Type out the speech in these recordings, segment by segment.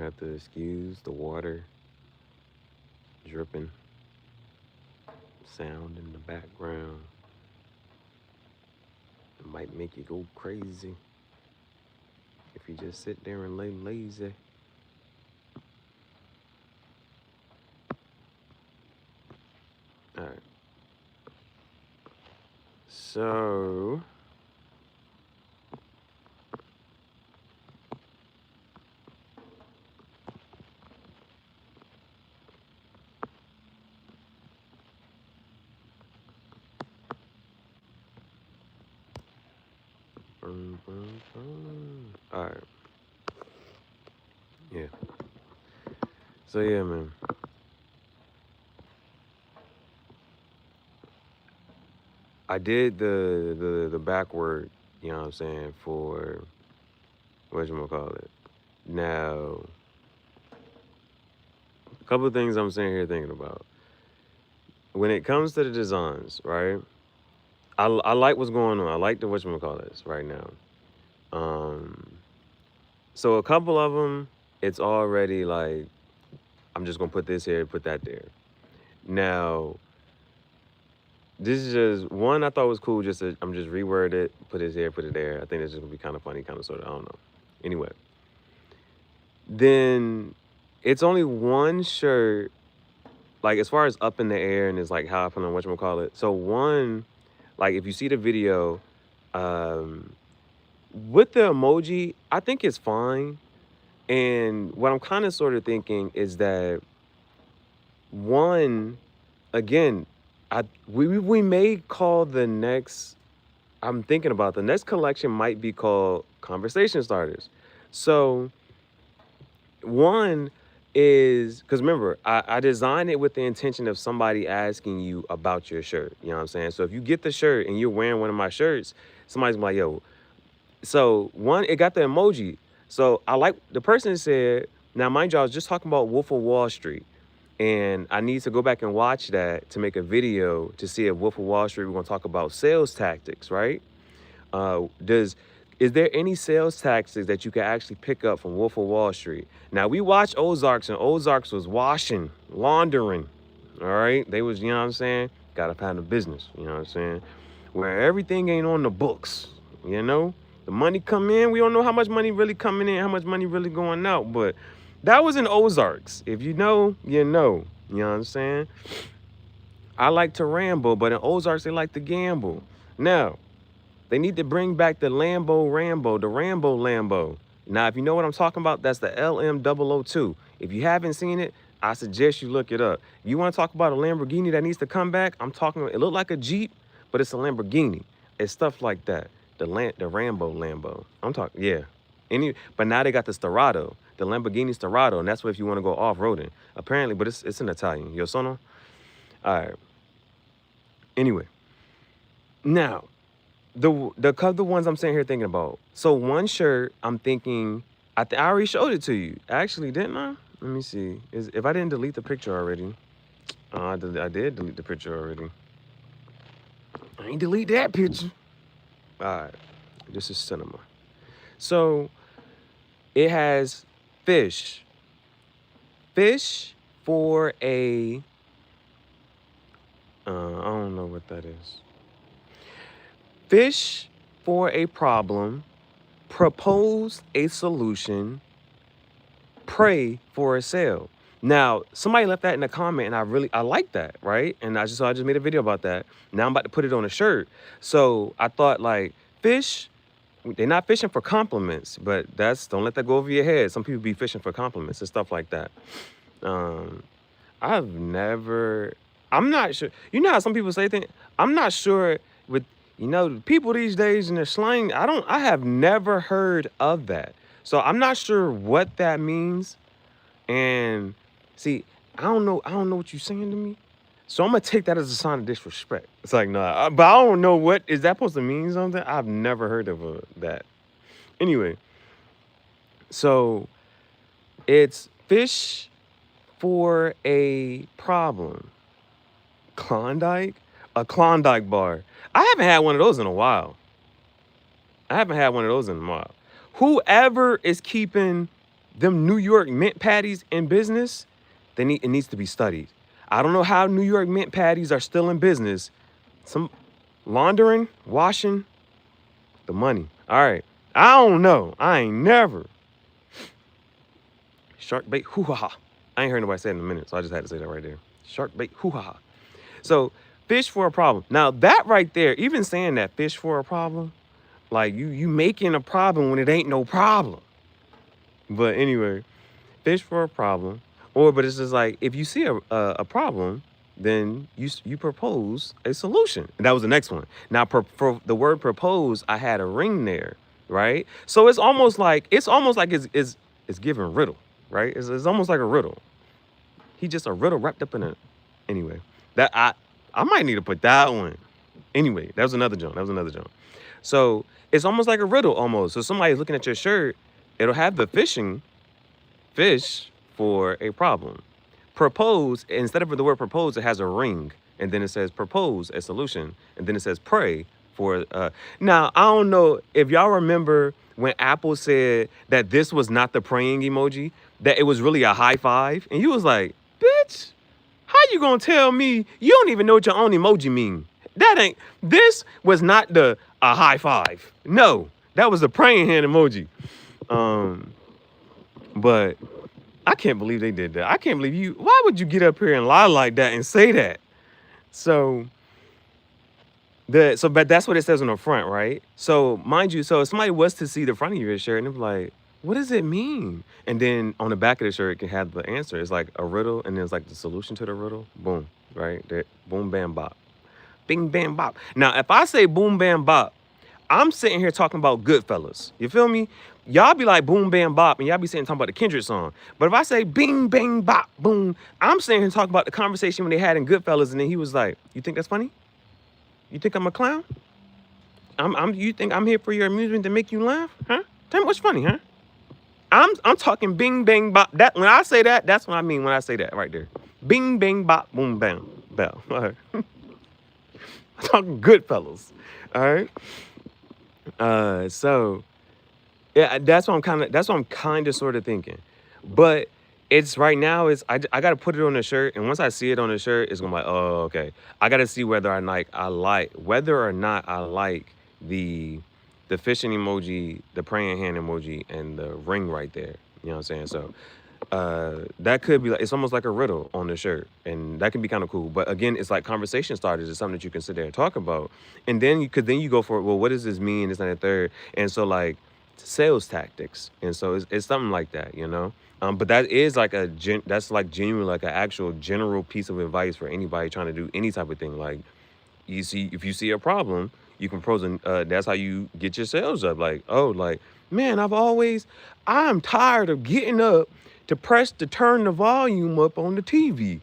have to excuse the water dripping sound in the background. It might make you go crazy if you just sit there and lay lazy. All right. So all right. Yeah. So yeah, man. I did the backward, you know what I'm saying, for whatchamacallit. Now, a couple of things I'm sitting here thinking about. When it comes to the designs, right? I like what's going on. I like the whatchamacallit right now. Um, so a couple of them, it's already like, I'm just gonna put this here, put that there. Now, this is just one I thought was cool. I'm just reword it, put it here, put it there. I think it's just gonna be kind of funny, kind of sort of. I don't know. Anyway, then it's only one shirt, like as far as up in the air and it's like how I put on whatchamacallit. So one, like if you see the video, um, with the emoji, I think it's fine. And what I'm kind of sort of thinking is that one, again, we may call the next. I'm thinking about the next collection might be called conversation starters. So one is because remember, I designed it with the intention of somebody asking you about your shirt. You know what I'm saying? So if you get the shirt and you're wearing one of my shirts, somebody's gonna be like, yo. So one, it got the emoji. So I like the person said, now mind you, I was just talking about Wolf of Wall Street. And I need to go back and watch that to make a video to see if Wolf of Wall Street, we're gonna talk about sales tactics, right? Is there any sales tactics that you can actually pick up from Wolf of Wall Street? Now we watched Ozarks, and Ozarks was washing, laundering. All right, they was, you know what I'm saying? Gotta find a business, you know what I'm saying? Where everything ain't on the books, you know? The money come in, we don't know how much money really coming in, how much money really going out, but that was in Ozarks. If you know, you know. You know what I'm saying? I like to ramble, but in Ozarks, they like to gamble. Now, they need to bring back the Rambo, the Rambo Lambo. Now, if you know what I'm talking about, that's the LM002. If you haven't seen it, I suggest you look it up. If you want to talk about a Lamborghini that needs to come back, I'm talking, it looked like a Jeep, but it's a Lamborghini. It's stuff like that. The Rambo Lambo. I'm talking, yeah. But now they got the Storado, the Lamborghini Storado, and that's what if you want to go off-roading. Apparently, but it's in Italian. Yo sono? All right. Anyway. Now, the other ones I'm sitting here thinking about. So one shirt, I'm thinking, I already showed it to you. Actually, didn't I? Let me see. If I didn't delete the picture already. I did delete the picture already. I ain't delete that picture. All right. This is cinema. So it has fish. Fish for a, I don't know what that is. Fish for a problem, propose a solution, pray for a sale. Now, somebody left that in the comment, and I like that, right? And I just made a video about that. Now I'm about to put it on a shirt. So I thought, like, fish, they're not fishing for compliments, but don't let that go over your head. Some people be fishing for compliments and stuff like that. I'm not sure. You know how some people say things? I'm not sure with, people these days in their slang, I have never heard of that. So I'm not sure what that means. And see, I don't know what you're saying to me. So I'm gonna take that as a sign of disrespect. It's like, nah, but I don't know what is that supposed to mean something? I've never heard of that. Anyway, so it's fish for a problem. Klondike? A Klondike bar. I haven't had one of those in a while. Whoever is keeping them New York mint patties in business, it needs to be studied. I don't know how New York mint patties are still in business. Some laundering, washing, the money. All right. I don't know. I ain't never. Shark bait, hoo-ha-ha. I ain't heard nobody say it in a minute, so I just had to say that right there. Shark bait, hoo-ha-ha. So, fish for a problem. Now, that right there, even saying that, fish for a problem, like you making a problem when it ain't no problem. But anyway, fish for a problem. But it's just like, if you see a problem, then you propose a solution. And that was the next one. Now, for the word propose, I had a ring there, right? So it's almost like it's giving riddle, right? It's almost like a riddle. He just a riddle wrapped up in a. Anyway, that I might need to put that one. Anyway, that was another joke. So it's almost like a riddle almost. So somebody's looking at your shirt, it'll have the fish for a problem. Propose, instead of the word propose, it has a ring. And then it says propose a solution. And then it says pray for. Now, I don't know if y'all remember when Apple said that this was not the praying emoji, that it was really a high five. And you was like, bitch, how you gonna tell me you don't even know what your own emoji mean? This was not a high five. No, that was a praying hand emoji. But I can't believe they did that. I can't believe you. Why would you get up here and lie like that and say that? But that's what it says on the front, right? So mind you, so if somebody was to see the front of your shirt and they're like, what does it mean? And then on the back of the shirt, it can have the answer. It's like a riddle, and then it's like the solution to the riddle. Boom, right? There, boom, bam, bop. Bing, bam, bop. Now, if I say boom, bam, bop, I'm sitting here talking about Goodfellas. You feel me? Y'all be like boom, bam, bop, and y'all be sitting talking about the Kendrick song. But if I say bing, bang, bop, boom, I'm sitting here talking about the conversation when they had in Goodfellas, and then he was like, you think that's funny? You think I'm a clown? You think I'm here for your amusement to make you laugh? Huh? Tell me what's funny, huh? I'm talking bing, bang, bop. That when I say that, that's what I mean when I say that right there. Bing, bang, bop, boom, bam, bell. All right. I'm talking Goodfellas. All right. So yeah, that's what I'm kind of sort of thinking. But it's right now I got to put it on the shirt, and once I see it on the shirt, it's gonna be like, oh, okay. I got to see whether or not I like the fishing emoji, the praying hand emoji, and the ring right there. You know what I'm saying? So that could be like, it's almost like a riddle on the shirt, and that can be kind of cool. But again, it's like conversation starters. It's something that you can sit there and talk about, and then you go for, well, what does this mean? This and that, third, and so like sales tactics, and so it's something like that, you know. But that is like that's like genuine, like an actual general piece of advice for anybody trying to do any type of thing. Like, if you see a problem, you can pros and that's how you get your sales up. Like, oh, like, man, I'm tired of getting up to turn the volume up on the TV.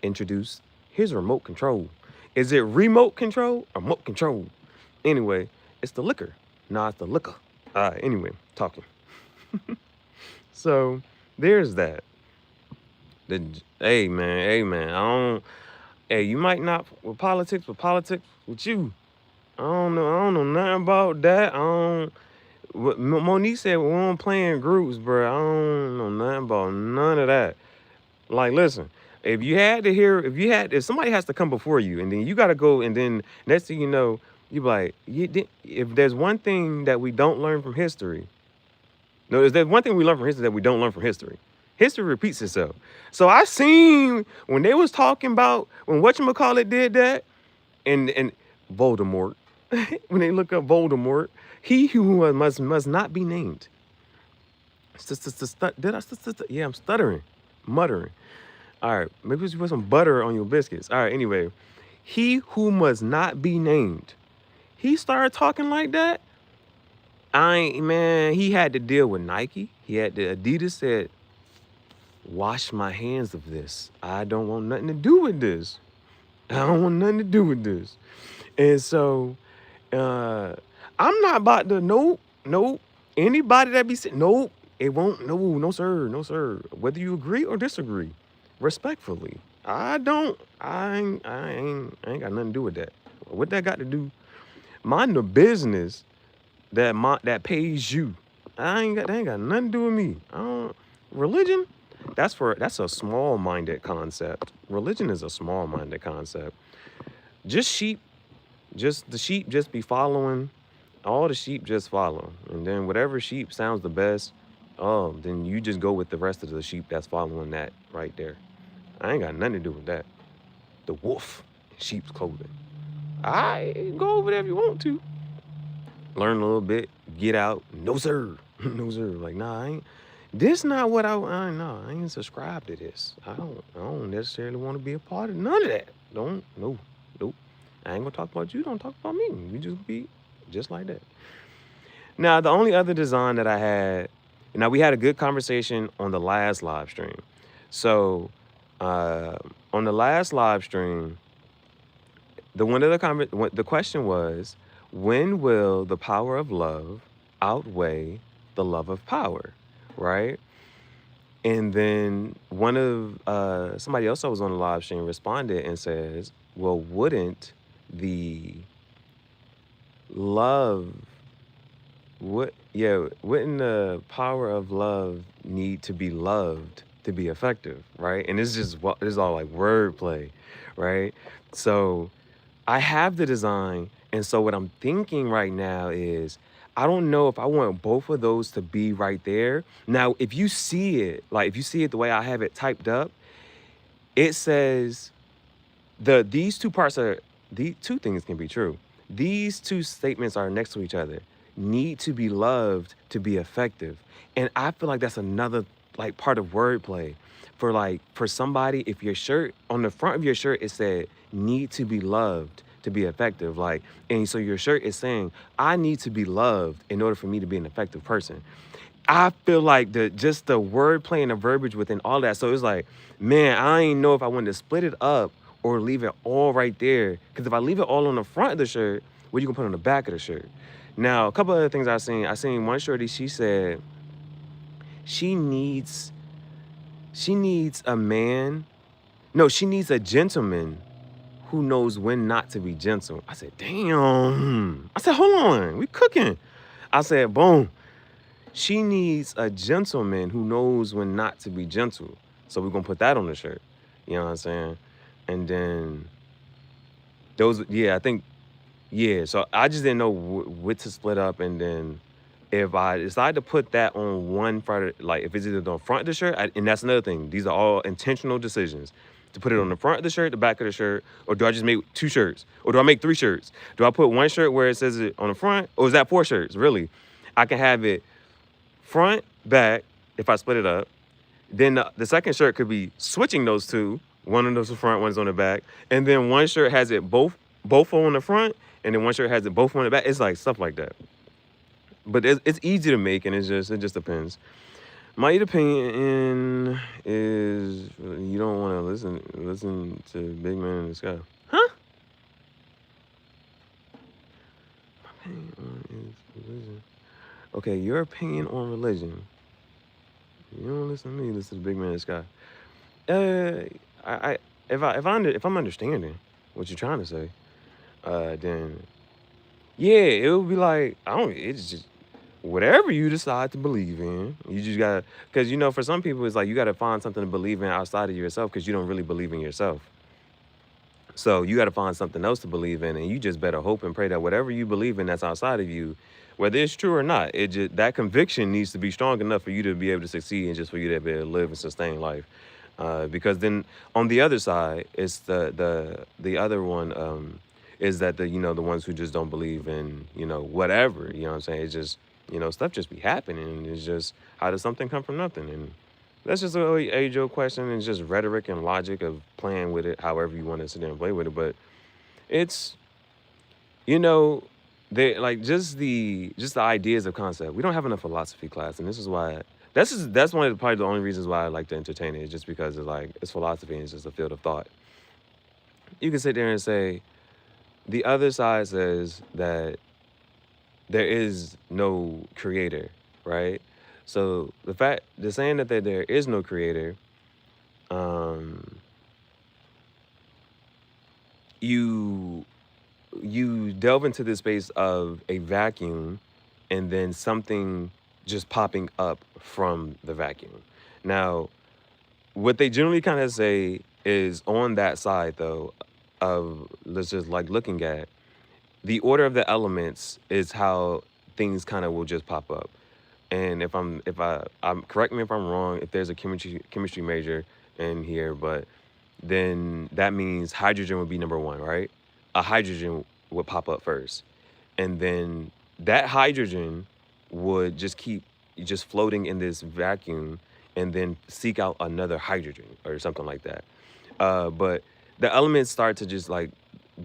Introduce, here's a remote control. Is it remote control or remote control? Anyway, it's the liquor, not the liquor. Anyway, talking. So there's that. Hey man, you might not with politics with you. I don't know nothing about that. What Monique said, we don't play in groups, bro. I don't know nothing about none of that. Like, listen, if somebody has to come before you, and then you got to go, and then next thing you know, you be like, if there's one thing that we don't learn from history, no, there's one thing we learn from history that we don't learn from history. History repeats itself. So I seen when they was talking about when whatchamacallit did that, and Voldemort, when they look up Voldemort, he who must not be named. Yeah, I'm stuttering, muttering. All right, maybe you put some butter on your biscuits. All right, anyway, he who must not be named. He started talking like that. He had to deal with Nike. Adidas said, wash my hands of this. I don't want nothing to do with this. And so, I'm not about to, nope, anybody that be saying, nope, it won't, no, sir. Whether you agree or disagree, respectfully. I ain't got nothing to do with that. What that got to do? Mind the business that pays you. They ain't got nothing to do with me. I don't religion. That's a small-minded concept. Religion is a small-minded concept. Just sheep, just the sheep just be following. All the sheep just follow, and then whatever sheep sounds the best, then you just go with the rest of the sheep that's following that right there. I ain't got nothing to do with that. The wolf in sheep's clothing. I go over there if you want to. Learn a little bit, get out. No sir, no sir. Like nah, I ain't. This not what no, I ain't subscribed to this. I don't necessarily want to be a part of none of that. Don't no, nope. I ain't gonna talk about you. Don't talk about me. We just be just like that. Now the only other design that I had. Now we had a good conversation on the last live stream. So on the last live stream, the question was, when will the power of love outweigh the love of power, right? And then somebody else that was on the live stream responded and says, well, wouldn't the love, wouldn't the power of love need to be loved to be effective, right? And this is all like wordplay, right? So I have the design, and so what I'm thinking right now is I don't know if I want both of those to be right there. Now, if you see it the way I have it typed up, it says these two parts are the two things can be true. These two statements are next to each other. Need to be loved to be effective. And I feel like that's another like part of wordplay. For somebody, if your shirt on the front of your shirt it said need to be loved to be effective. And so your shirt is saying, I need to be loved in order for me to be an effective person. I feel like just the wordplay and the verbiage within all that. So it's like, man, I ain't know if I wanted to split it up or leave it all right there. Because if I leave it all on the front of the shirt, what you gonna put on the back of the shirt? Now, a couple other things I seen one shorty, she said she needs a man. No, she needs a gentleman who knows when not to be gentle. I said, damn. I said, hold on, we cooking. I said, boom. She needs a gentleman who knows when not to be gentle. So we're gonna put that on the shirt. You know what I'm saying? And then so I just didn't know what to split up. And then if I decide to put that on one part, like if it's either the front of the shirt, and that's another thing. These are all intentional decisions. To put it on the front of the shirt, the back of the shirt, or do I just make 2 shirts? Or do I make 3 shirts? Do I put one shirt where it says it on the front? Or is that 4 shirts? Really? I can have it front, back, if I split it up. Then the second shirt could be switching those two. One of those is front, one is on the back. And then one shirt has it both on the front, and then one shirt has it both on the back. It's like stuff like that. But it's easy to make, and it just depends. My opinion is you don't want to listen to Big Man in the Sky. Huh? My opinion is religion. Okay, your opinion on religion. You don't listen to me, listen to the Big Man in the Sky. If I'm understanding what you're trying to say, then yeah, it would be like it's just whatever you decide to believe in. You just gotta, because for some people it's like you gotta find something to believe in outside of yourself because you don't really believe in yourself. So you gotta find something else to believe in, and you just better hope and pray that whatever you believe in that's outside of you, whether it's true or not, that conviction needs to be strong enough for you to be able to succeed and just for you to be able to live and sustain life. Because then on the other side, it's the other one is that the ones who just don't believe in whatever. You know what I'm saying? It's just stuff just be happening. It's just, how does something come from nothing? And that's just a age-old question. It's just rhetoric and logic of playing with it however you want to sit there and play with it. But it's they like just the ideas of concept. We don't have enough philosophy class, and this is why that's one of probably the only reasons why I like to entertain it, is just because it's philosophy and it's just a field of thought. You can sit there and say the other side says that there is no creator, right? So the saying that there is no creator, you delve into the space of a vacuum, and then something just popping up from the vacuum. Now, what they generally kind of say is on that side though of let's just like looking at the order of the elements is how things kind of will just pop up. And I'm correct me if I'm wrong, if there's a chemistry major in here, but then that means hydrogen would be number one, right? A hydrogen would pop up first. And then that hydrogen would just keep just floating in this vacuum and then seek out another hydrogen or something like that. But the elements start to just like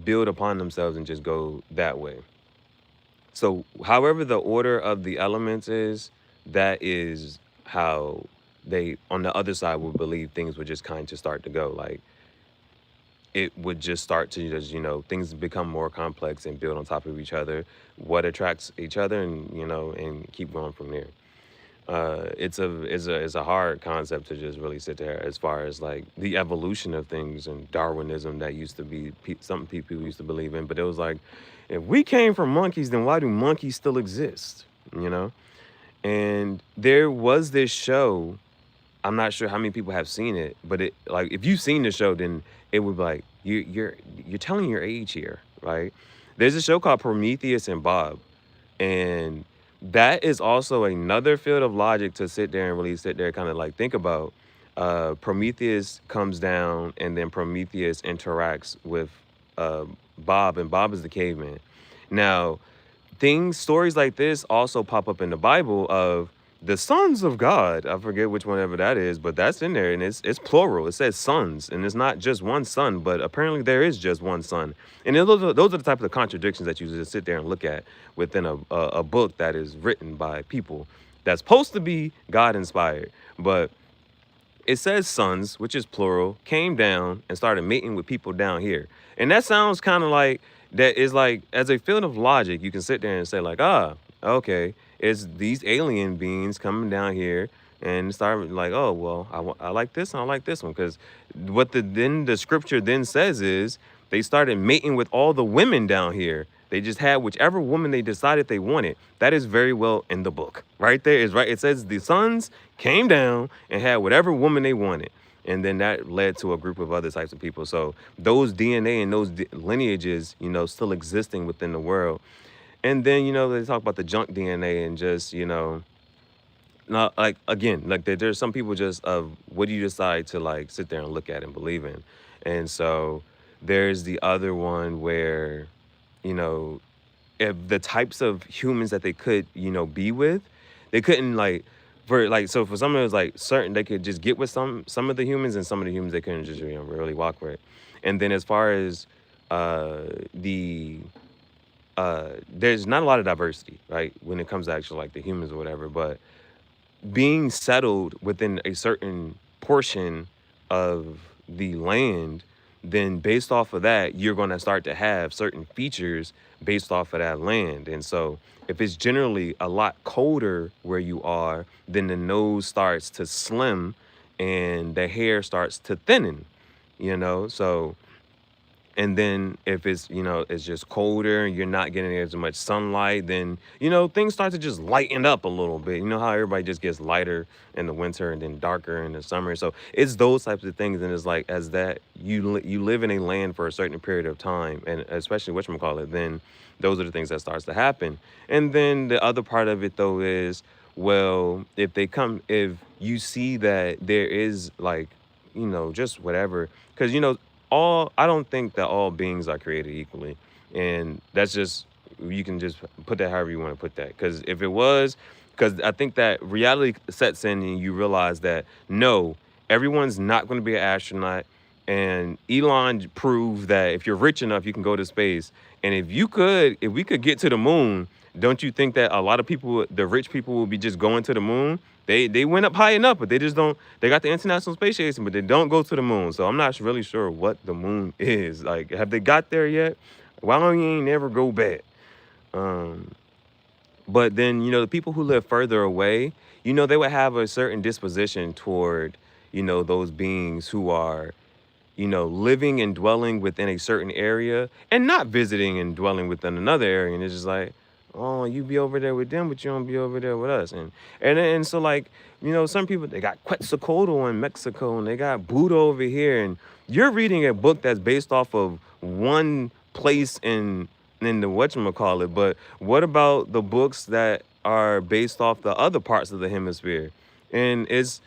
build upon themselves and just go that way. So, however, the order of the elements is, that is how they on the other side would believe things would just kind of start to go. Like it would just start to just, things become more complex and build on top of each other, what attracts each other, and, and keep going from there. It's a hard concept to just really sit there as far as like the evolution of things and Darwinism that used to be something people used to believe in. But it was like, if we came from monkeys, then why do monkeys still exist? You know? And there was this show. I'm not sure how many people have seen it, but it like if you've seen the show, then it would be like you're telling your age here, right? There's a show called Prometheus and Bob, and that is also another field of logic to sit there and really sit there, kind of like think about. Prometheus comes down, and then Prometheus interacts with uh, Bob, and Bob is the caveman. Now, stories like this also pop up in the Bible of the sons of God. I forget which one ever that is, but that's in there, and it's plural. It says sons, and it's not just one son, but apparently there is just one son. And those are the type of contradictions that you just sit there and look at within a book that is written by people that's supposed to be God inspired, but it says sons, which is plural, came down and started mating with people down here. And that sounds kind of like, that is like, as a field of logic, you can sit there and say like, okay, it's these alien beings coming down here and start like, oh, well, I like this and I like this one. Because what the scripture then says is they started mating with all the women down here. They just had whichever woman they decided they wanted. That is very well in the book. Right there is right. It says the sons came down and had whatever woman they wanted. And then that led to a group of other types of people. So those DNA and those lineages, still existing within the world. And then, they talk about the junk DNA and just, not like, again, like there's some people just of what do you decide to like sit there and look at and believe in. And so there's the other one where, if the types of humans that they could, be with, they couldn't like, so for some of it was like certain, they could just get with some of the humans, and some of the humans they couldn't just, really walk with. And then as far as there's not a lot of diversity, right, when it comes to actually like the humans or whatever, but being settled within a certain portion of the land, then based off of that, you're going to start to have certain features based off of that land. And so if it's generally a lot colder where you are, then the nose starts to slim and the hair starts to thinning, so. And then if it's, it's just colder and you're not getting as much sunlight, then, things start to just lighten up a little bit. You know how everybody just gets lighter in the winter and then darker in the summer. So it's those types of things. And it's like, as that you live in a land for a certain period of time, and especially whatchamacallit, then those are the things that starts to happen. And then the other part of it though is, well, if you see that there is like, just whatever, because, I don't think that all beings are created equally. And that's just, you can just put that however you want to put that. Because if it was, because I think that reality sets in and you realize that, no, everyone's not going to be an astronaut. And Elon proved that if you're rich enough, you can go to space. And if we could get to the moon, don't you think that a lot of people, the rich people, will be just going to the moon? They went up high enough, but they just don't. They got the International Space Station, but they don't go to the moon. So I'm not really sure what the moon is. Like, have they got there yet? Why don't you ain't never go back? But then, the people who live further away, they would have a certain disposition toward, those beings who are, living and dwelling within a certain area and not visiting and dwelling within another area. And it's just like, Oh, you be over there with them, but you don't be over there with us. And so like, some people they got Quetzalcoatl in Mexico and they got Buddha over here, and you're reading a book that's based off of one place in the whatchamacallit, but what about the books that are based off the other parts of the hemisphere? And it's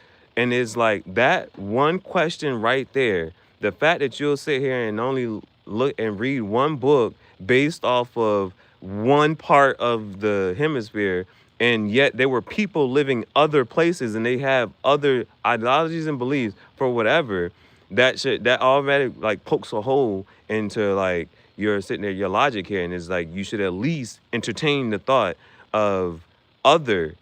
like that one question right there. The fact that you'll sit here and only look and read one book based off of one part of the hemisphere, and yet there were people living other places and they have other ideologies and beliefs for whatever, that automatic like pokes a hole into like you're sitting there, your logic here, and it's like you should at least entertain the thought of other,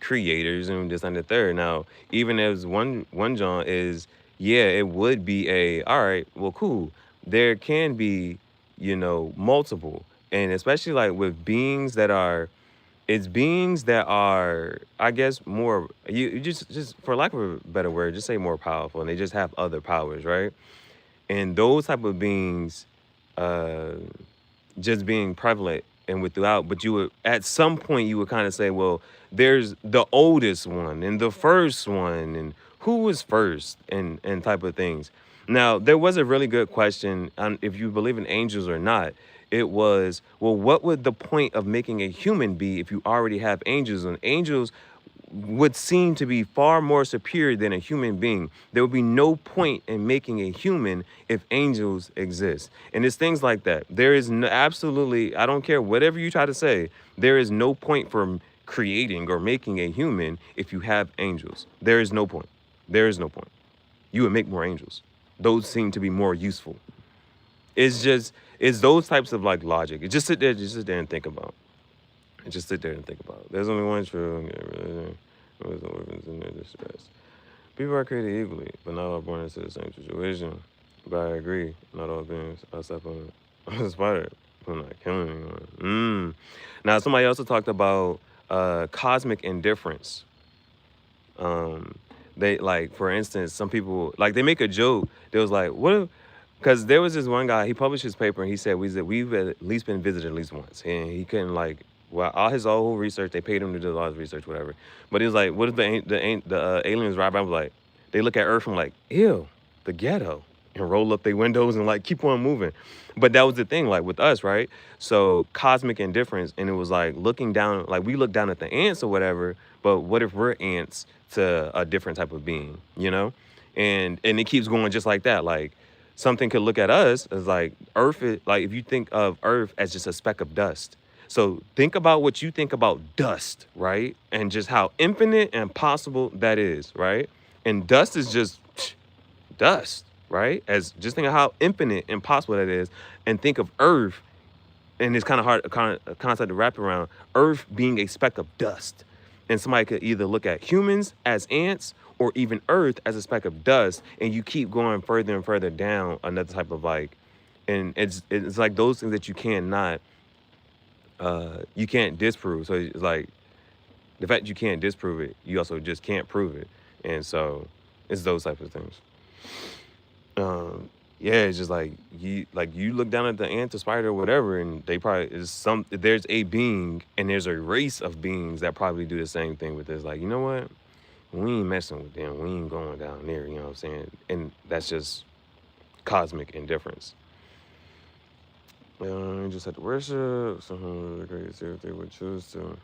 creators and this and the third. Now, even as one John is, yeah, it would be a all right, well, cool. There can be, multiple. And especially like with beings that are it's beings that are, I guess, more you just for lack of a better word, just say more powerful, and they just have other powers, right? And those type of beings uh just being prevalent and without, but you would at some point you would kind of say, well, there's the oldest one and the first one, and who was first, and type of things. Now there was a really good question on if you believe in angels or not. It was, well, what would the point of making a human be if you already have angels? And angels would seem to be far more superior than a human being. There would be no point in making a human if angels exist. And it's things like that. There is no, absolutely, I don't care whatever you try to say, there is no point for creating or making a human if you have angels. There is no point. There is no point. You would make more angels. Those seem to be more useful. It's those types of like logic. Just sit there and think about. And just sit there and think about it. There's only one true. Orphans in their distress. People are created equally, but not all born into the same situation. But I agree, not all beings outside of the spider. I'm not killing anyone. Now, somebody also talked about cosmic indifference. They like, for instance, some people like they make a joke. They was like, what if? Because there was this one guy, he published his paper and he said we've at least been visited at least once, and he couldn't like, well, all his whole research, they paid him to do all his research, whatever. But he was like, what if the aliens ride by? I was like, they look at Earth and like, ew, the ghetto, and roll up their windows and like keep on moving. But that was the thing, like with us, right? So cosmic indifference, and it was like looking down, like we look down at the ants or whatever. But what if we're ants to a different type of being, And it keeps going just like that, like. Something could look at us as like Earth, like if you think of Earth as just a speck of dust. So think about what you think about dust, right? And just how infinite and possible that is, right? And dust is just dust, right? As just think of how infinite and possible that is, and think of Earth, and it's kind of hard, a concept to wrap around. Earth being a speck of dust, and somebody could either look at humans as ants or even Earth as a speck of dust, and you keep going further and further down another type of like, and it's like those things that you can't disprove. So it's like the fact you can't disprove it, you also just can't prove it, and so it's those types of things. Yeah, it's just like you look down at the ant, the spider, or whatever, and they probably there's a being and there's a race of beings that probably do the same thing with this. Like, you know what? We ain't messing with them. We ain't going down there, you know what I'm saying? And that's just cosmic indifference. You just have to worship someone really great, see if they would choose to.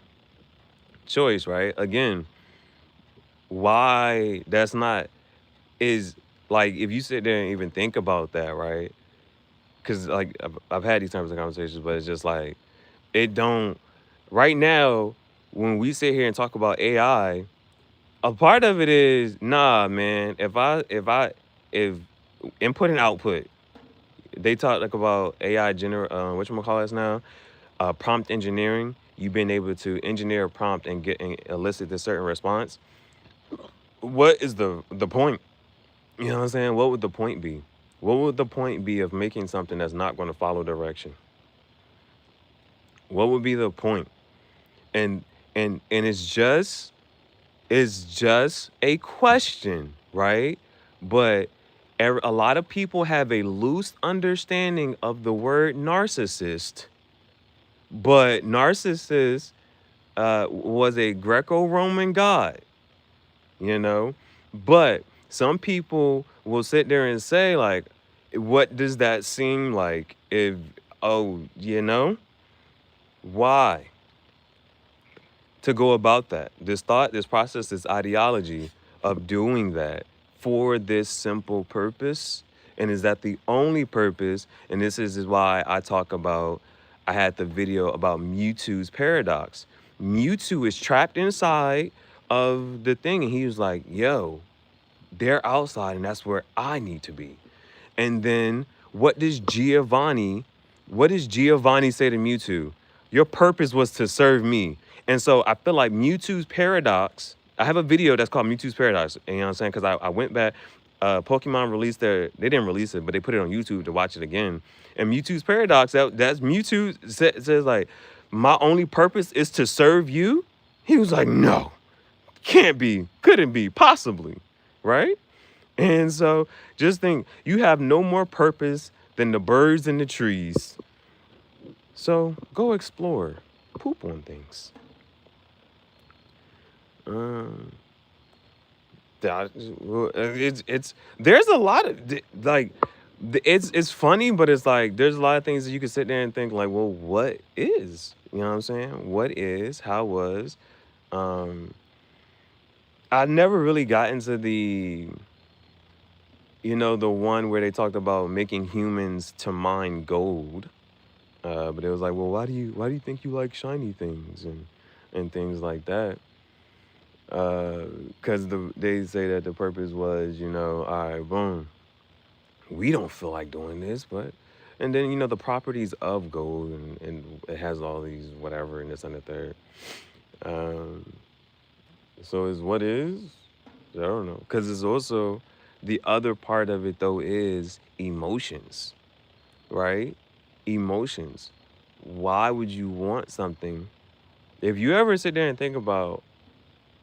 Choice, right? Again, why that's not, is like, if you sit there and even think about that, right? Because like I've had these types of conversations, but it's just like, it don't, right now, when we sit here and talk about AI, a part of it is, nah, man, if input and output, they talk like about AI whatchamacallits now, prompt engineering, you being able to engineer a prompt and elicit a certain response. What is the point? You know what I'm saying? What would the point be? What would the point be of making something that's not going to follow direction? What would be the point? And it's just a question, right? But a lot of people have a loose understanding of the word narcissist, But Narcissus was a Greco-Roman god, you know. But some people will sit there and say, like, what does that seem like? If, oh, why to go about that? This thought, this process, this ideology of doing that for this simple purpose. And is that the only purpose? And this is why I talk about, I had the video about Mewtwo's paradox. Mewtwo is trapped inside of the thing. And he was like, yo, they're outside and that's where I need to be. And then what does Giovanni say to Mewtwo? Your purpose was to serve me. And so I feel like Mewtwo's paradox, I have a video that's called Mewtwo's Paradox. And you know what I'm saying? Because I went back, Pokemon released they didn't release it, but they put it on YouTube to watch it again. And Mewtwo's Paradox, that's Mewtwo says like, my only purpose is to serve you. He was like, no, can't be, couldn't be, possibly, right? And so just think, you have no more purpose than the birds and the trees. So go explore, poop on things. Um, it's there's a lot of like it's funny, but it's like there's a lot of things that you can sit there and think like, well, what is? You know what I'm saying? What is? How was? Um, I never really got into the one where they talked about making humans to mine gold. But it was like, well, why do you think you like shiny things and things like that? Because they say that the purpose was, all right, boom, we don't feel like doing this, but and then the properties of gold and it has all these whatever and this and the third. Um, so is what is? I don't know, because it's also the other part of it though is emotions, right? Emotions. Why would you want something? If you ever sit there and think about,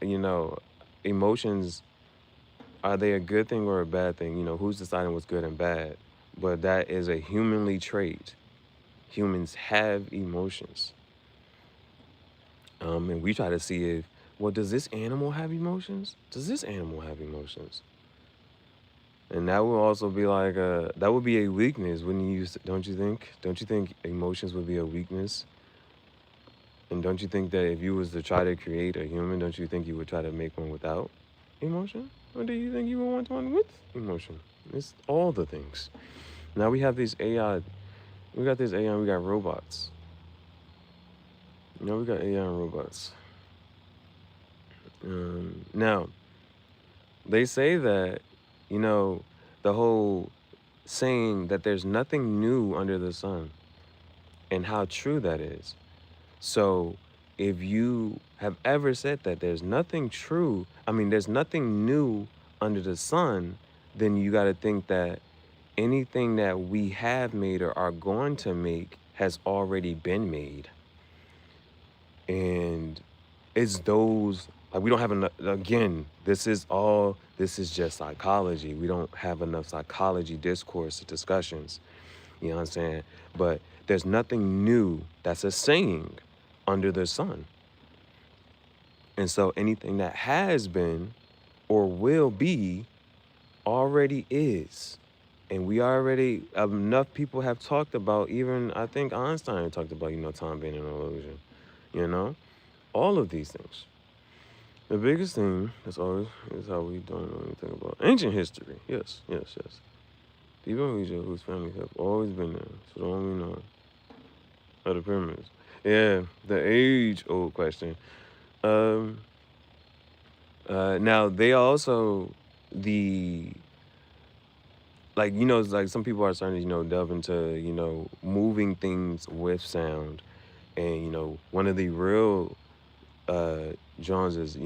you know, emotions, are they a good thing or a bad thing? Who's deciding what's good and bad? But that is a humanly trait. Humans have emotions. And we try to see if, well, does this animal have emotions? Does this animal have emotions? And that would also be like that would be a weakness, wouldn't you? Don't you think? Don't you think emotions would be a weakness? And don't you think that if you was to try to create a human, don't you think you would try to make one without emotion? Or do you think you would want one with emotion? It's all the things. Now we have these AI. We got this AI. We got robots. Now we got AI and robots. Now they say that the whole saying that there's nothing new under the sun, and how true that is. So if you have ever said that there's nothing true, there's nothing new under the sun, then you got to think that anything that we have made or are going to make has already been made. And it's those, like, we don't have enough, again, this is just psychology. We don't have enough psychology discourse or discussions. You know what I'm saying? But there's nothing new that's a saying under the sun. And so anything that has been or will be already is. And we already, enough people have talked about, even I think Einstein talked about, time being an illusion. All of these things. The biggest thing that's always is how we don't know anything about ancient history. Yes. People in Egypt whose families have always been there, so don't we know are the pyramids. Yeah, the age-old question. Um, Now they also it's like some people are starting to delve into moving things with sound, and one of the real Jones is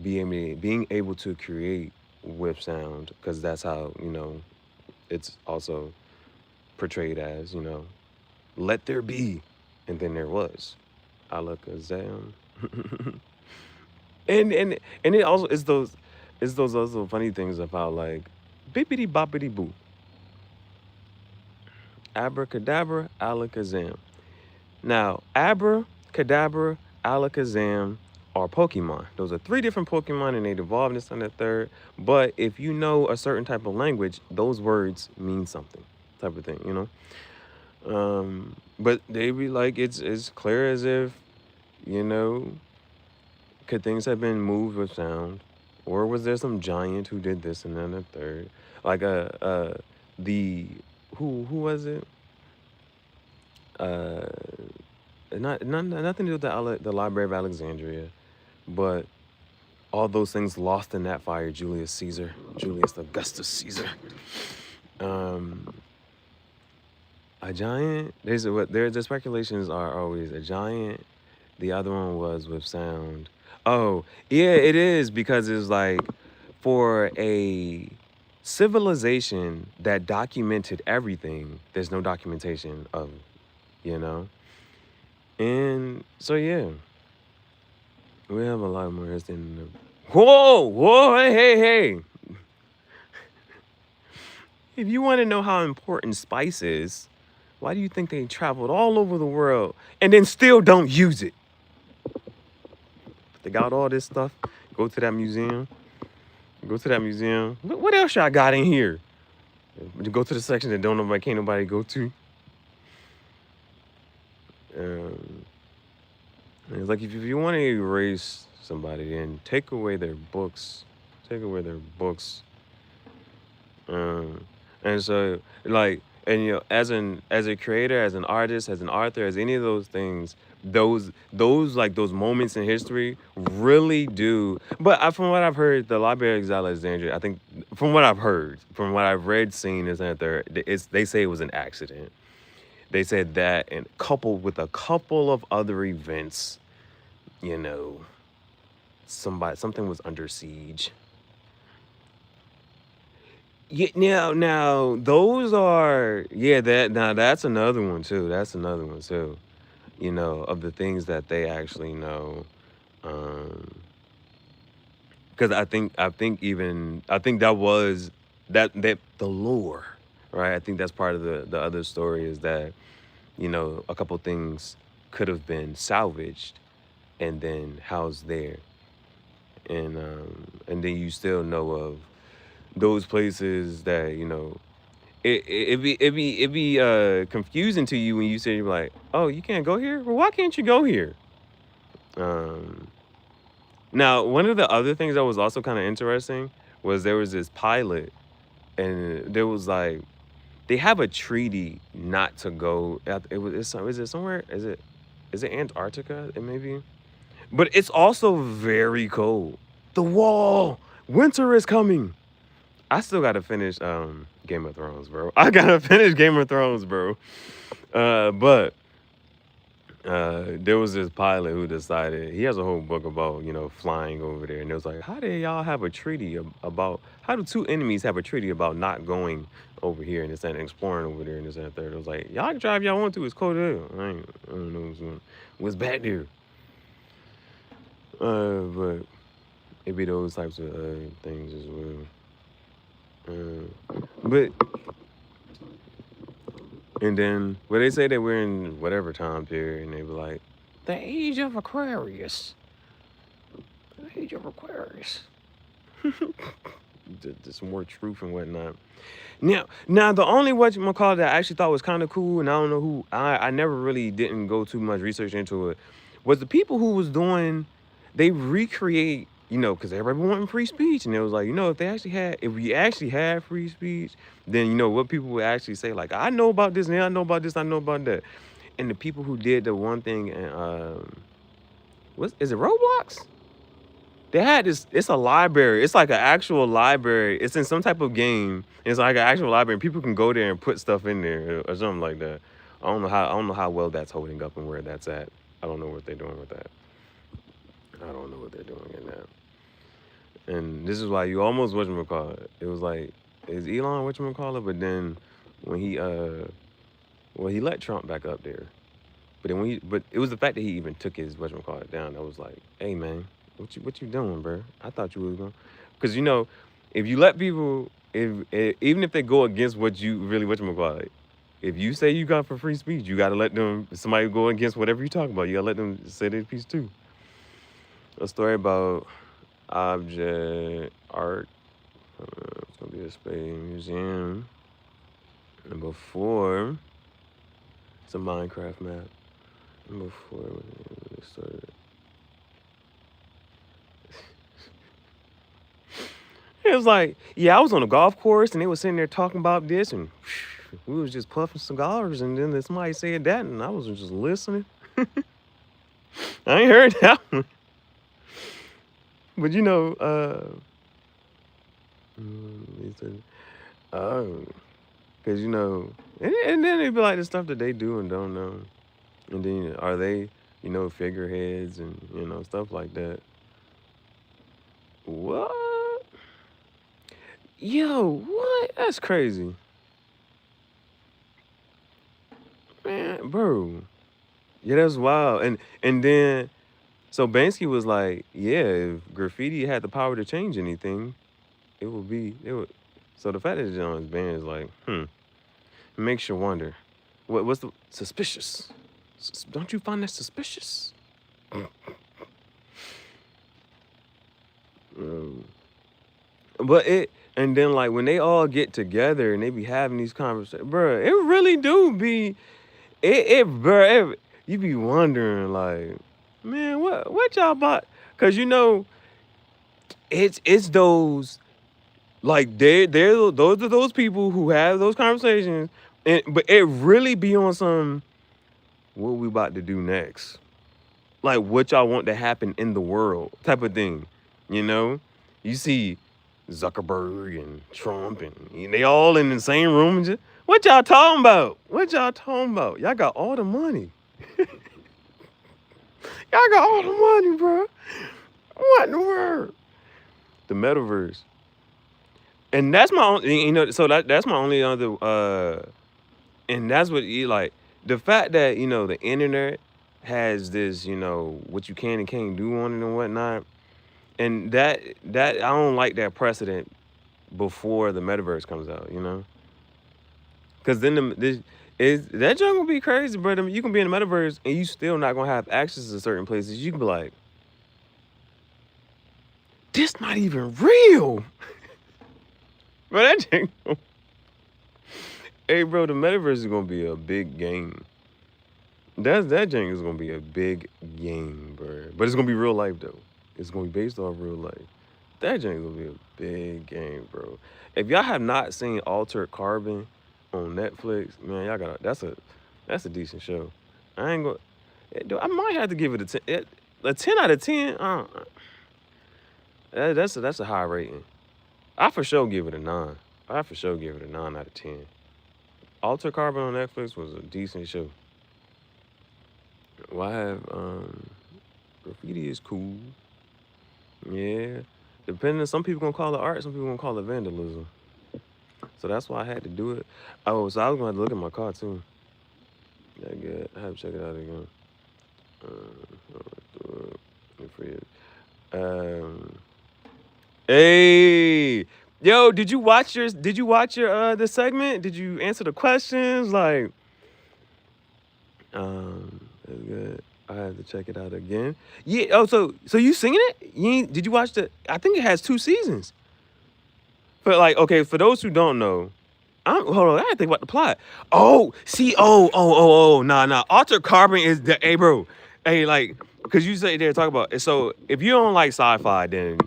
being able to create with sound, because that's how it's also portrayed as let there be, and then there was alakazam. And it also is those also funny things about like bippity boppity boo, abracadabra, alakazam. Now, Abra, Kadabra, Alakazam are Pokemon. Those are three different Pokemon and they evolved this on the third. But if you know a certain type of language, those words mean something, type of thing, you know? But they be like, it's clear as if, you know, could things have been moved with sound? Or was there some giant who did this and then a third? Like the who was it? Uh nothing to do with the Library of Alexandria, but all those things lost in that fire. Julius Augustus Caesar. Um, a giant. The speculations are always a giant. The other one was with sound. Oh yeah, it is because it's like for a civilization that documented everything. There's no documentation of, you know, and so yeah. We have a lot more history than the... Whoa, hey. If you want to know how important spice is, why do you think they traveled all over the world and then still don't use it? They got all this stuff. Go to that museum. What else y'all got in here? You go to the section that can't nobody go to. It's like if you want to erase somebody, then take away their books. And so like, and you know, as a creator, as an artist, as an author, as any of those things, those like those moments in history really do. But from what I've heard, the Library of Alexandria, I think from what I've heard, from what I've read, seen, is that they say it was an accident. They said that, and coupled with a couple of other events, you know, something was under siege. Yeah, now those are that's another one too. You know, of the things that they actually know, because I think that was that the lore, right? I think that's part of the other story is that, you know, a couple things could have been salvaged and then housed there, and then you still know of those places that, you know, it be confusing to you when you say, you're like, oh, you can't go here? Well, why can't you go here? Now, one of the other things that was also kind of interesting was there was this pilot, and there was like, they have a treaty not to go. Is it somewhere? Is it Antarctica? It may be, but it's also very cold. The wall. Winter is coming. I still gotta finish Game of Thrones, bro. But there was this pilot who decided, he has a whole book about, you know, flying over there, and it was like, how did y'all have a treaty about, how do two enemies have a treaty about not going over here and this and exploring over there and this and that third? It was like, y'all can drive y'all want to, it's cold there. I don't know what's back there. But it be those types of things as well. But and then, well, they say that we're in whatever time period, and they be like, the age of Aquarius. Just more truth and whatnot. Now the only whatchamacallit that I actually thought was kind of cool, and I don't know who, I never really didn't go too much research into it, was the people who was doing, they recreate, you know, because everybody wanting free speech, and it was like, you know, if we actually had free speech, then, you know, what people would actually say, like, I know about this, and I know about this, I know about that. And the people who did the one thing, is it Roblox? They had this, it's a library. It's like an actual library. It's in some type of game. It's like an actual library. People can go there and put stuff in there or something like that. I don't know how well that's holding up and where that's at. I don't know what they're doing with that. I don't know what they're doing in that. And this is why you almost whatchamacallit. It was like, is Elon whatchamacallit? But then when he let Trump back up there. But then but it was the fact that he even took his whatchamacallit down that was like, hey man, what you doing, bro? I thought you was going, because, you know, if you let people, even if they go against what you really whatchamacallit, If you say you got for free speech, you got to let them, somebody go against whatever you're talking about. You got to let them say their piece too. A story about object art. It's going to be a space museum. Number 4. It's a Minecraft map. Number 4. When it started. It was like, yeah, I was on a golf course and they were sitting there talking about this and we was just puffing cigars and then somebody said that and I was just listening. I ain't heard that one. But because and then it'd be like the stuff that they do and don't know. And then are they, figureheads and, stuff like that. What? Yo, what? That's crazy. Man, bro. Yeah, that's wild. And then, so Banksy was like, yeah, if graffiti had the power to change anything, it would. So the fact that it's on his band is like, it makes you wonder. What's the suspicious? Don't you find that suspicious? But and then like when they all get together and they be having these conversations, bro, it really do be, bro, you be wondering like, man, what y'all about? Cause it's those, like those are those people who have those conversations, but it really be on some, what we about to do next, like what y'all want to happen in the world type of thing, You see Zuckerberg and Trump and they all in the same room. And just, what y'all talking about? Y'all got all the money. Y'all got all the money, bro. What in the world? The metaverse. And that's my only, so that's my only other, and that's what like, the fact that, the internet has this, what you can and can't do on it and whatnot. And that I don't like that precedent before the metaverse comes out, Because then that junk will be crazy, bro. You can be in the metaverse and you still not gonna have access to certain places. You can be like, this not even real. Bro, that junk. Hey, bro, the metaverse is gonna be a big game. That junk is gonna be a big game, bro. But it's gonna be real life though. It's gonna be based off real life. That junk gonna be a big game, bro. If y'all have not seen Altered Carbon on Netflix, man, y'all got that's a decent show. I ain't gonna. I might have to give it a 10. A 10 out of 10. That's a high rating. I for sure give it a 9. I for sure give it a 9 out of 10. Altered Carbon on Netflix was a decent show. Well, I have graffiti is cool. Yeah. Depending, some people gonna call it art, some people gonna call it vandalism. So that's why I had to do it. Oh, so I was gonna have to look at my car too. Yeah, good. I have to check it out again. Hey, yo, did you watch your the segment? Did you answer the questions? Like, that's good. I have to check it out again. Yeah. Oh, so you singing it? Did you watch I think it has 2 seasons. But like, okay, for those who don't know, hold on, I gotta think about the plot. Oh, see, nah. Altered Carbon is the, hey, bro, hey, like, because you say there talk about it. So if you don't like sci-fi, then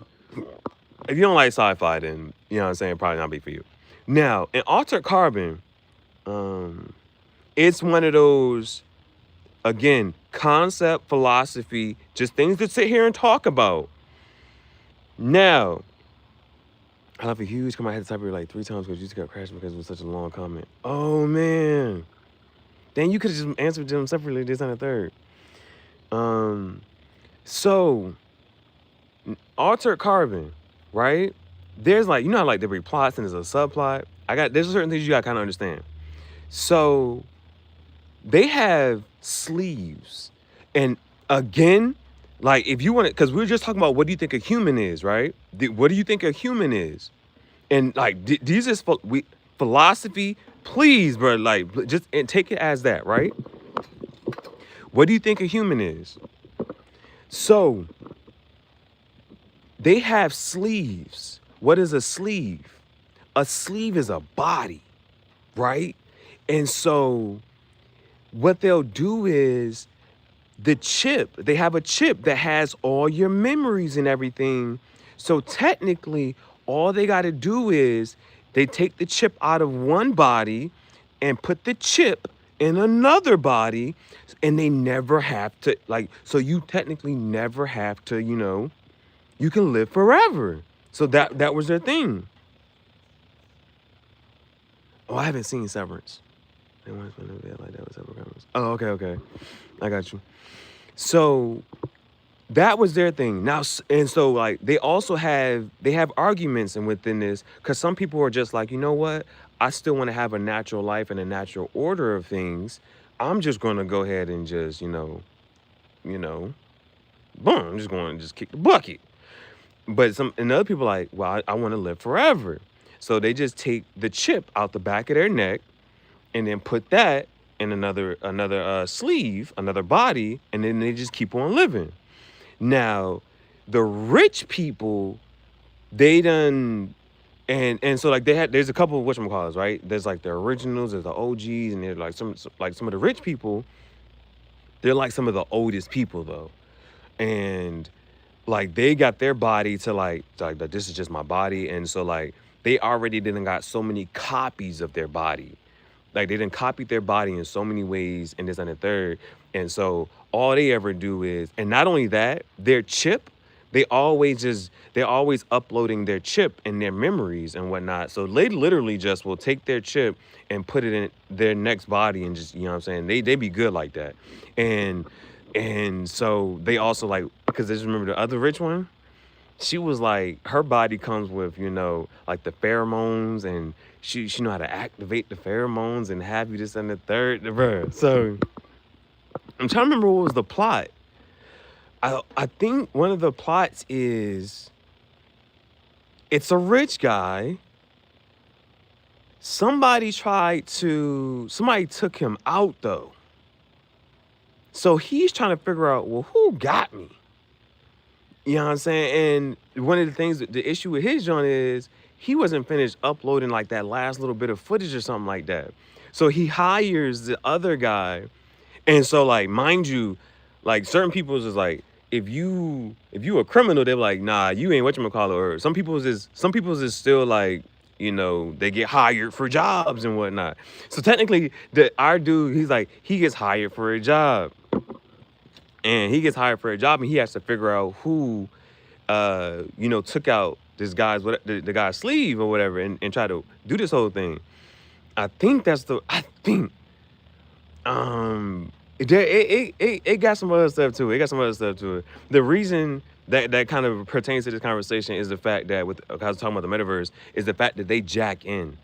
you know what I'm saying, probably not be for you. Now, in Altered Carbon, it's one of those, again, concept, philosophy, just things to sit here and talk about. Now, I love a huge comment. I had to type it like 3 times because you just got crashed because it was such a long comment. Oh, man. Then you could have just answered them separately this and a third. So, Altered Carbon, right? There's like, you know how like there be plots and there's a subplot? There's certain things you gotta kind of understand. So, they have sleeves. And again, like if you want to, because we were just talking about what do you think a human is, right? What do you think a human is? And like these is philosophy, Please, bro, like just and take it as that, right? What do you think a human is? So they have sleeves. What is a sleeve? A sleeve is a body, right? And so what they'll do is they have a chip that has all your memories and everything. So technically, all they got to do is they take the chip out of one body and put the chip in another body, and they never have to, like, so you technically never have to, you can live forever. So that was their thing. Oh, I haven't seen Severance. They want to spend a bit like that with several cameras. Oh, okay. I got you. So that was their thing. Now, and so like they have arguments and within this, because some people are just like, you know what? I still want to have a natural life and a natural order of things. I'm just gonna go ahead and just, you know, boom, I'm just going to just kick the bucket. But and other people are like, well, I want to live forever. So they just take the chip out the back of their neck and then put that in another sleeve, another body, and then they just keep on living. Now, the rich people, they done and so like there's a couple of whatchamacallits, right? There's like the originals, there's the OGs, and there's like some of the rich people, they're like some of the oldest people though. And like they got their body to like this is just my body. And so like they already didn't got so many copies of their body. Like they didn't copy their body in so many ways and this and the third. And so all they ever do is, and not only that, their chip, they're always uploading their chip and their memories and whatnot. So they literally just will take their chip and put it in their next body and just, you know what I'm saying? They be good like that. And so they also like, because I just remember the other rich one, she was like, her body comes with, like the pheromones, and she know how to activate the pheromones and have you this and the third. Bruh. So I'm trying to remember what was the plot. I think one of the plots is it's a rich guy. Somebody took him out though. So he's trying to figure out, well, who got me? You know what I'm saying? And one of the things, the issue with his joint is he wasn't finished uploading like that last little bit of footage or something like that. So he hires the other guy. And so like, mind you, like certain people is just like, if you a criminal, they're like, nah, you ain't whatchamacallit. Or some people's is still like, they get hired for jobs and whatnot. So technically our dude, he's like, he gets hired for a job. And he gets hired for a job, and he has to figure out who, took out this guy's the guy's sleeve or whatever, and try to do this whole thing. I think it got some other stuff to it. The reason that kind of pertains to this conversation is the fact that I was talking about the metaverse, is the fact that they jack in,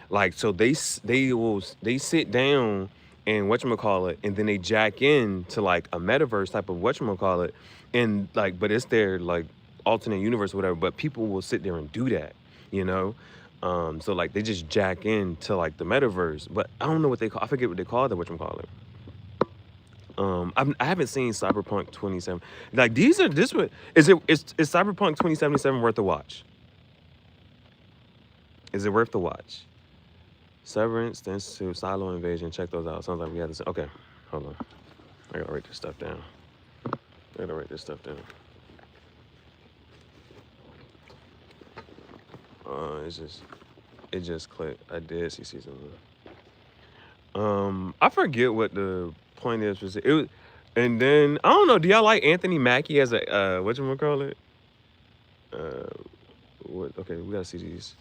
like, so they sit down and whatchamacallit, and then they jack in to like a metaverse type of whatchamacallit, and like, but it's their like alternate universe or whatever, but people will sit there and do that, so like they just jack in to like the metaverse, but I don't know what I forget what they call it, whatchamacallit. I haven't seen Cyberpunk 27. Like is Cyberpunk 2077 worth the watch? Is it worth the watch? Severance, the Institute, Silo Invasion. Check those out. Sounds like we got this. Okay, hold on. I gotta write this stuff down. It just clicked. I did see season 1. I forget what the point is. It was, and then I don't know. Do y'all like Anthony Mackie as a whatchamacallit? What? Okay, we gotta see these.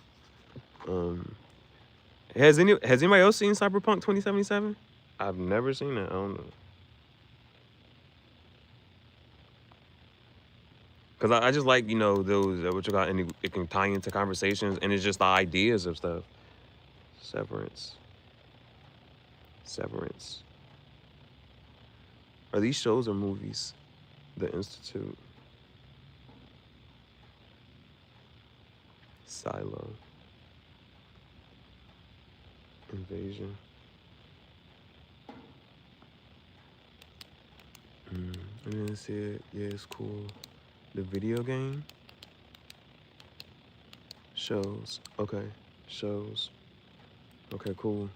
Has anybody else seen Cyberpunk 2077? I've never seen that. I don't know. Cause I just like, those what you got, and it can tie into conversations, and it's just the ideas of stuff. Severance. Are these shows or movies? The Institute. Silo. Invasion. I didn't see it. Yeah, it's cool. The video game. Shows. Okay. Shows. Okay, cool.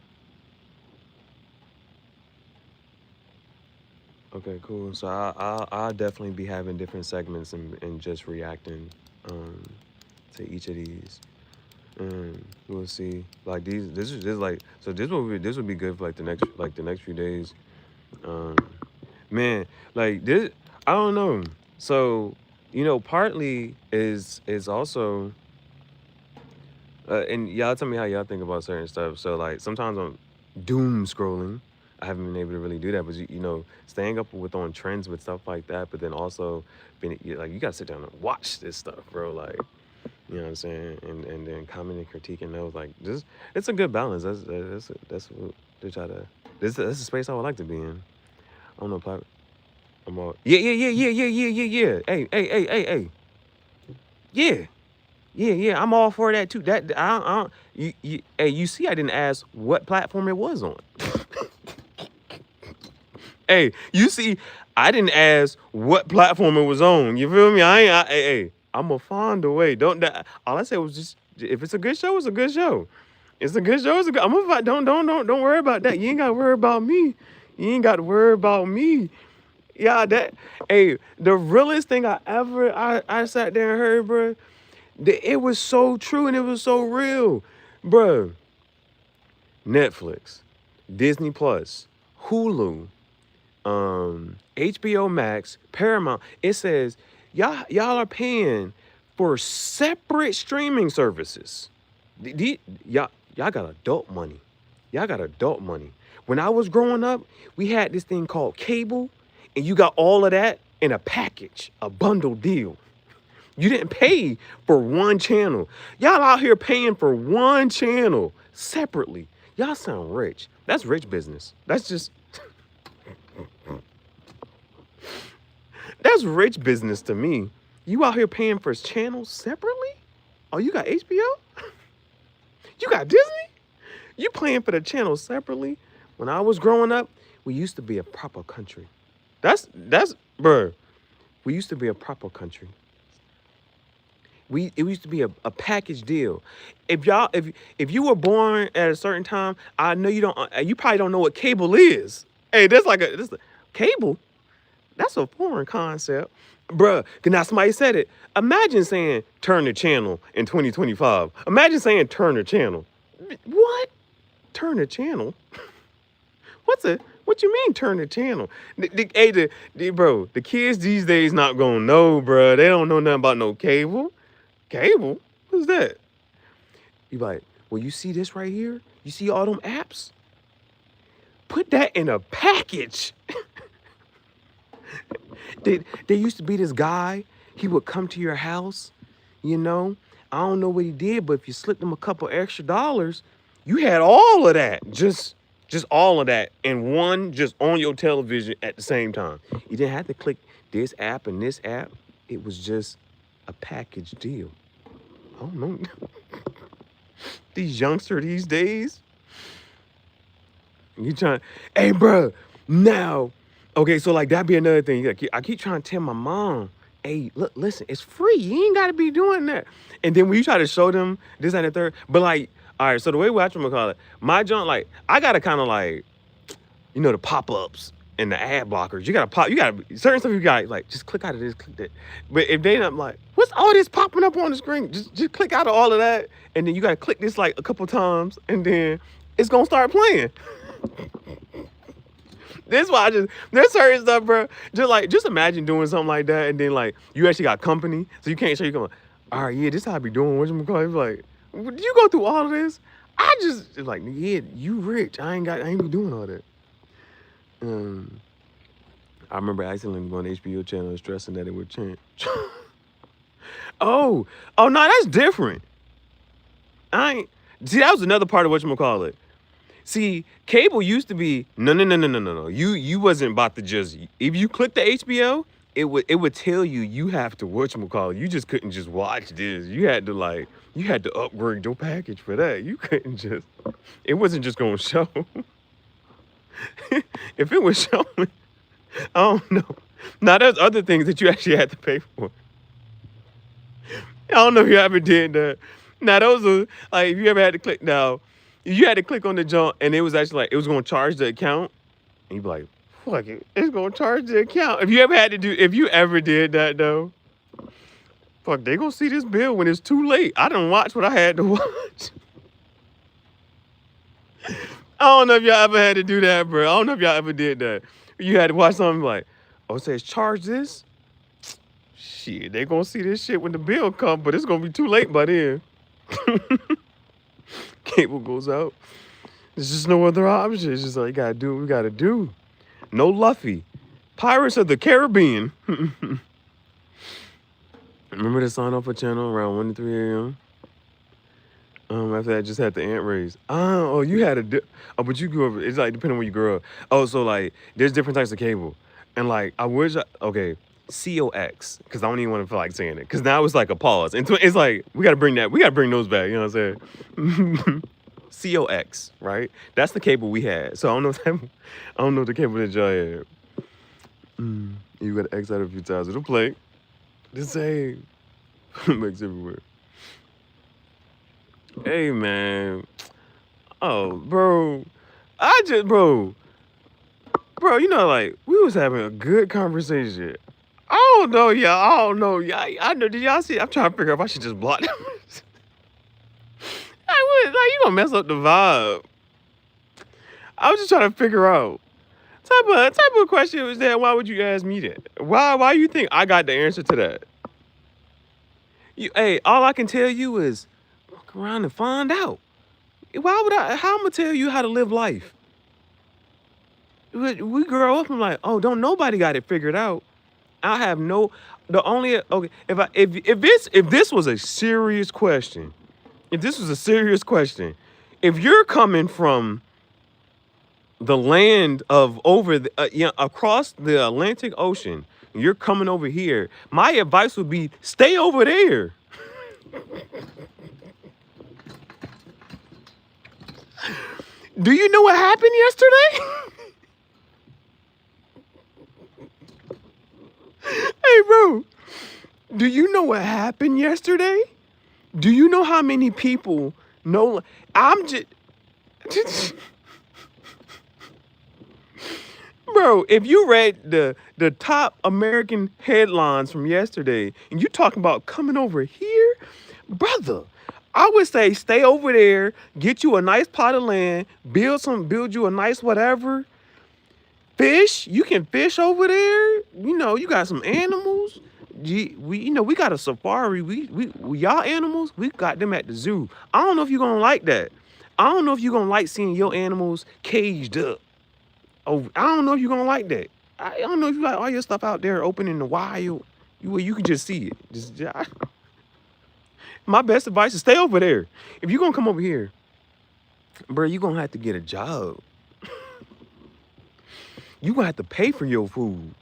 Okay, cool. So I'll definitely be having different segments and just reacting to each of these. And we'll see. Like this is just like so this would be good for like the next few days. Um Man, like this I don't know. So, partly is also and y'all tell me how y'all think about certain stuff. So like sometimes I'm doom scrolling. I haven't been able to really do that, but staying up with on trends with stuff like that, but then also being like you gotta sit down and watch this stuff, bro. Like, you know what I'm saying, and then comment and critique and those like this. It's a good balance. That's what they try to. This is a space I would like to be in. I don't know, I'm all yeah. Hey. Yeah. Yeah, I'm all for that too. That hey, you see, I didn't ask what platform it was on. Hey, you see, I didn't ask what platform it was on. You feel me? Hey, I'm gonna find a way. Don't that? All I said was just, if it's a good show, it's a good show. It's a good show. It's a good. I'm gonna find. Don't worry about that. You ain't got to worry about me. You ain't got to worry about me. Yeah, hey, the realest thing I sat there and heard, bro. It was so true and it was so real, bro. Netflix, Disney Plus, Hulu, HBO Max, Paramount. It says y'all are paying for separate streaming services. Y'all got adult money. Y'all got adult money. When I was growing up, we had this thing called cable, and you got all of that in a package, a bundle deal. You didn't pay for one channel. Y'all out here paying for one channel separately. Y'all sound rich. That's rich business. That's just... That's rich business to me. You out here paying for channels separately? Oh, you got HBO? You got Disney? You paying for the channels separately? When I was growing up, we used to be a proper country. That's, bruh. We used to be a proper country. It used to be a package deal. If you were born at a certain time, I know you probably don't know what cable is. Hey, this cable. That's a foreign concept, bruh. Now somebody said it. Imagine saying turn the channel in 2025. Imagine saying turn the channel. What? Turn the channel? What you mean turn the channel? Bro, the kids these days not gonna know, bro. They don't know nothing about no cable. Cable? What's that? You like, well, you see this right here? You see all them apps? Put that in a package. There used to be this guy, he would come to your house, I don't know what he did, but if you slipped him a couple extra dollars, you had all of that. Just all of that in one, just on your television at the same time. You didn't have to click this app and this app. It was just a package deal. I don't know. These youngsters these days. Hey, bro, now, okay, so like that'd be another thing. I keep trying to tell my mom, hey, look, listen, it's free. You ain't got to be doing that. And then when you try to show them this and the third, but like, all right, so the way my junk, like, I got to kind of like, the pop-ups and the ad blockers. You got certain stuff you got, like, just click out of this, click that. But if they not like, what's all this popping up on the screen? Just click out of all of that. And then you got to click this like a couple times and then it's going to start playing. This is why there's certain stuff, bro. Just imagine doing something like that, and then like you actually got company, so you can't show you going, all right, yeah, this is how I be doing. Whatchamacallit? Like, do you go through all of this? I just like, yeah, you rich. I ain't be doing all that. I remember accidentally going to HBO channel and stressing that it would change. Oh no, that's different. See, that was another part of whatchamacallit. See, cable used to be no. You wasn't about to just, if you click the HBO, it would tell you have to whatchamacallit. You just couldn't just watch this. You had to upgrade your package for that. You couldn't just. It wasn't just gonna show. If it was showing, I don't know. Now there's other things that you actually had to pay for. I don't know if you ever did that. Now those are like if you ever had to click now, you had to click on the jump and it was actually like it was gonna charge the account. And you'd be like, fuck it, it's gonna charge the account. If you ever did that though, fuck, they gonna see this bill when it's too late. I didn't watch what I had to watch. I don't know if y'all ever had to do that, bro. I don't know if y'all ever did that. You had to watch something like, oh, it says charge this. Shit, they gonna see this shit when the bill comes, but it's gonna be too late by then. Cable goes out. There's just no other option. It's just like, you gotta do what we gotta do. No Luffy. Pirates of the Caribbean. Remember to sign up for channel around 1 to 3 a.m.? After that, just had the ant race. Oh, you had but you grew up, it's like depending on where you grew up. Oh, so like, there's different types of cable. And like, okay, COX, because I don't even want to feel like saying it. Because now it's like a pause. And it's like, we got to bring those back, you know what I'm saying? COX, right? That's the cable we had. So I don't know the cable that y'all had. You got to X out a few times. It'll play. The same. Makes everywhere. Hey, man. Oh, bro. Bro, you know, like, we was having a good conversation. I don't know, y'all. I know, did y'all see? I'm trying to figure out if I should just block them. You gonna mess up the vibe. I was just trying to figure out. Type of question was that? Why would you ask me that? Why you think I got the answer to that? Hey, all I can tell you is walk around and find out. How I'm gonna tell you how to live life? We grow up and like, oh, don't nobody got it figured out. I have no, the only, okay, if this was a serious question, if you're coming from the land of across the Atlantic Ocean, you're coming over here, my advice would be stay over there. Do you know what happened yesterday? Hey, bro, do you know what happened yesterday? Do you know how many people know? Bro, if you read the top American headlines from yesterday and you talking about coming over here, brother, I would say stay over there, get you a nice plot of land, build you a nice whatever. Fish, you can fish over there. You know, you got some animals. We got a safari. We y'all animals, we got them at the zoo. I don't know if you're gonna like that. I don't know if you're gonna like seeing your animals caged up. Oh, I don't know if you're gonna like that. I don't know if you like all your stuff out there open in the wild, where you can just see it. My best advice is stay over there. If you're gonna come over here, bro, you're gonna have to get a job. You gonna have to pay for your food.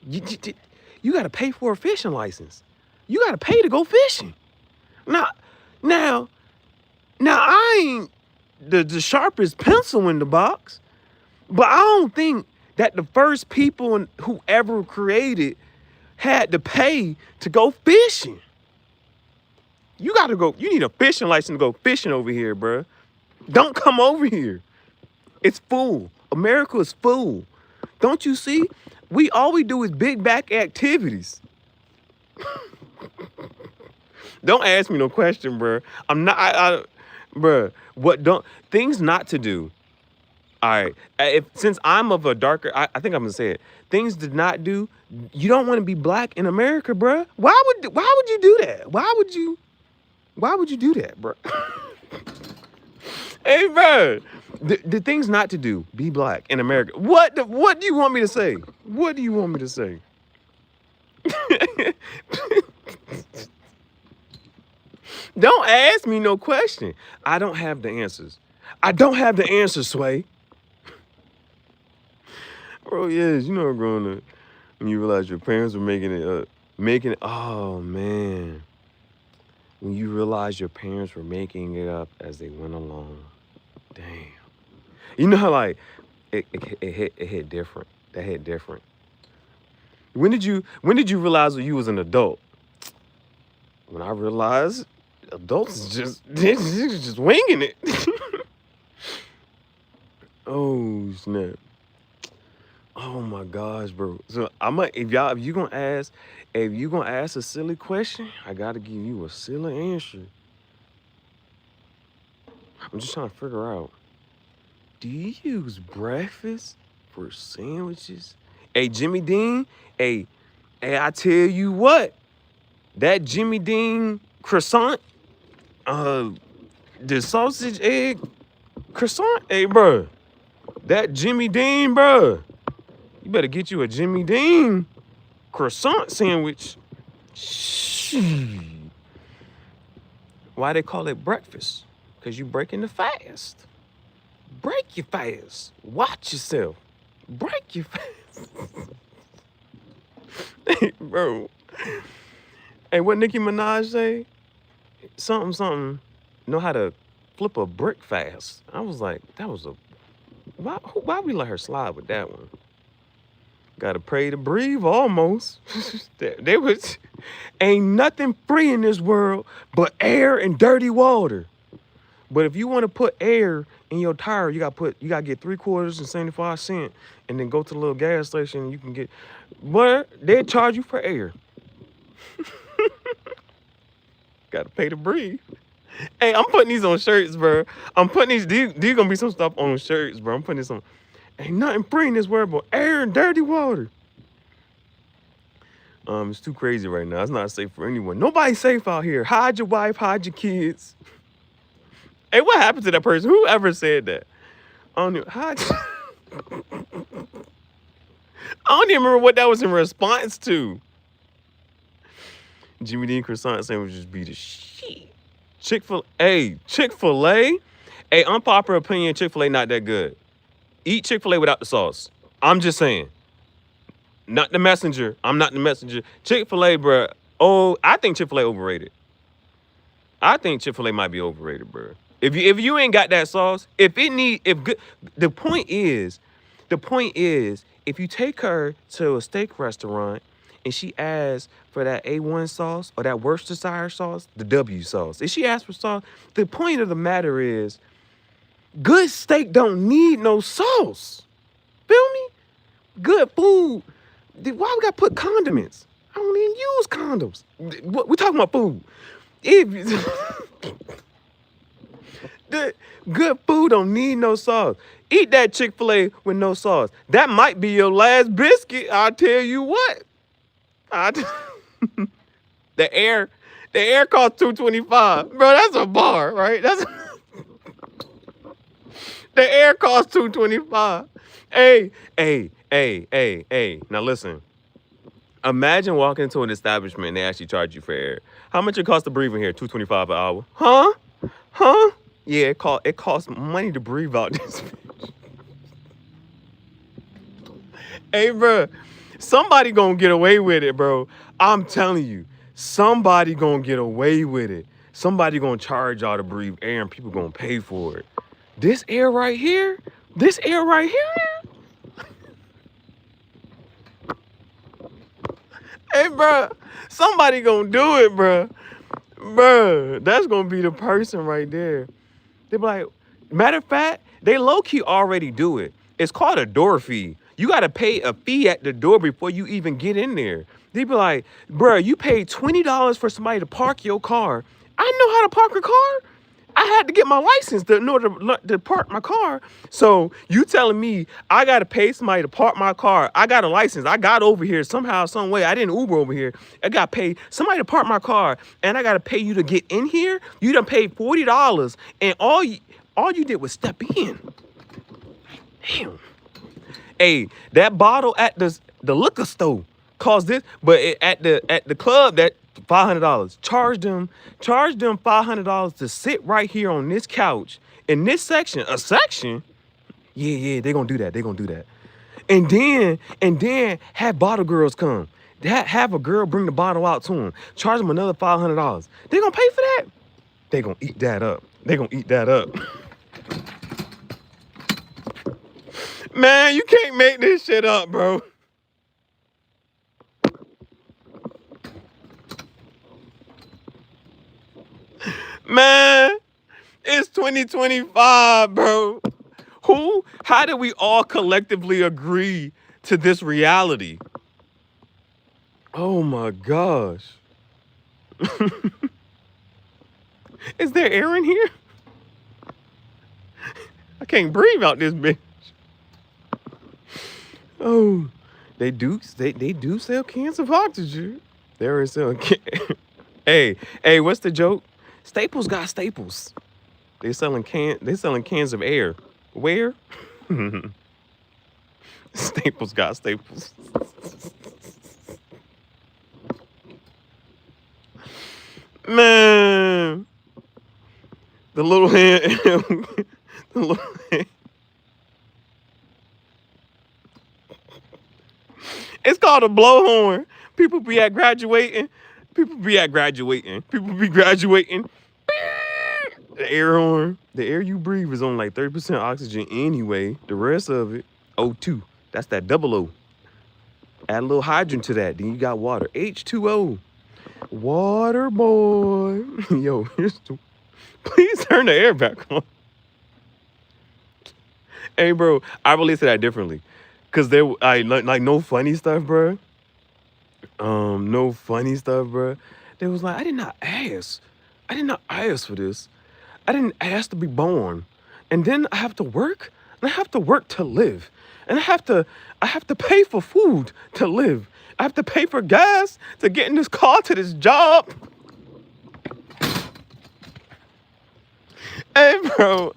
You gotta pay for a fishing license. You gotta pay to go fishing. Now, I ain't the sharpest pencil in the box, but I don't think that the first people who ever created had to pay to go fishing. You need a fishing license to go fishing over here, bruh. Don't come over here. It's full. America is full. Don't you see? All we do is big back activities. Don't ask me no question, bruh. I'm not, bruh. Things not to do. All right. Since I'm of a darker, I think I'm gonna say it. Things to not do. You don't want to be black in America, bruh. Why would you do that? Why would you do that, bruh? Hey, bruh. The things not to do, be black in America. What do you want me to say? What do you want me to say? Don't ask me no question. I don't have the answers. Sway. Bro, yes, you know growing up. When you realize your parents were making it, oh man. When you realize your parents were making it up as they went along. Damn. You know how like it hit different. That hit different. When did you realize that you was an adult? When I realized adults is just winging it. Oh snap. Oh my gosh, bro. So if you gonna ask a silly question, I gotta give you a silly answer. I'm just trying to figure out. Do you use breakfast for sandwiches? Hey, Jimmy Dean. Hey, I tell you what. That Jimmy Dean croissant, the sausage egg croissant. Hey, bro. That Jimmy Dean, bro. You better get you a Jimmy Dean croissant sandwich. Why they call it breakfast? Because you breaking the fast. Break your fast. Watch yourself. Break your fast. Hey, bro. Hey, what Nicki Minaj say? Something. Know how to flip a brick fast. I was like, that was a... Why we let her slide with that one? Gotta pray to breathe almost. There was... Ain't nothing free in this world but air and dirty water. But if you want to put air in your tire, you gotta get 3 quarters and 75 cents, and then go to the little gas station and you can get, but they charge you for air. Gotta pay to breathe. Hey, I'm putting these on shirts, bro. I'm putting these gonna be some stuff on shirts, bro. I'm putting this on. Ain't nothing free in this world but air and dirty water. It's too crazy right now. It's not safe for anyone. Nobody's safe out here. Hide your wife, hide your kids. Hey, what happened to that person? Whoever said that? I don't even remember what that was in response to. Jimmy Dean croissant sandwiches be the shit. Chick-fil-A. Hey, unpopular opinion, Chick-fil-A not that good. Eat Chick-fil-A without the sauce. I'm just saying. Not the messenger. I'm not the messenger. Chick-fil-A, bro. Oh, I think Chick-fil-A overrated. I think Chick-fil-A might be overrated, bro. If you ain't got that sauce, the point is, if you take her to a steak restaurant and she asks for that A1 sauce or that Worcestershire sauce, the W sauce, if she asks for sauce, the point of the matter is, good steak don't need no sauce. Feel me? Good food. Why we gotta put condiments? I don't even use condoms. We talking about food. The good food don't need no sauce. Eat that Chick-fil-A with no sauce. That might be your last biscuit. I'll tell you what. The air costs $2.25. Bro, that's a bar, right? The air costs $2.25. Hey. Now listen. Imagine walking into an establishment and they actually charge you for air. How much it costs to breathe in here? $2.25 an hour. Huh? Yeah, it costs money to breathe out this bitch. Hey, bro, somebody gonna get away with it, bro. I'm telling you, somebody gonna get away with it. Somebody gonna charge y'all to breathe air and people gonna pay for it. This air right here. Hey, bro, somebody gonna do it, bro. Bro, that's gonna be the person right there. They be like, matter of fact, they low-key already do it. It's called a door fee. You gotta pay a fee at the door before you even get in there. They be like, bro, you paid $20 for somebody to park your car. I know how to park a car. I had to get my license in order to park my car. So you telling me I got to pay somebody to park my car. I got a license. I got over here somehow, some way. I didn't Uber over here. I got to pay somebody to park my car, and I got to pay you to get in here. You done paid $40, and all you did was step in. Damn. Hey, that bottle at the liquor store cost this, but at the club that $500. Charge them $500 to sit right here on this couch in this section. A section? Yeah, they gonna do that. And then have bottle girls come. Have a girl bring the bottle out to them. Charge them another $500. They gonna pay for that? They gonna eat that up. They gonna eat that up. Man, you can't make this shit up, bro. Man, it's 2025, bro. How did we all collectively agree to this reality? Oh my gosh. Is there air in here? I can't breathe out this bitch. Oh, they do sell cans of oxygen. There is selling Hey, what's the joke? Staples got staples. They selling cans of air. Where? Staples got staples. Man, the little hand, the little hand. It's called a blowhorn. People be graduating. People be graduating. The air horn. The air you breathe is on like 30% oxygen anyway. The rest of it, O2. That's that double O. Add a little hydrogen to that. Then you got water. H2O. Water boy. Yo, please turn the air back on. Hey, bro, I relate to that differently. Cause like no funny stuff, bro. No funny stuff, bro. They was like, I did not ask for this. I didn't ask to be born. And then I have to work. And I have to work to live. And I have to pay for food to live. I have to pay for gas to get in this car to this job. Hey, bro.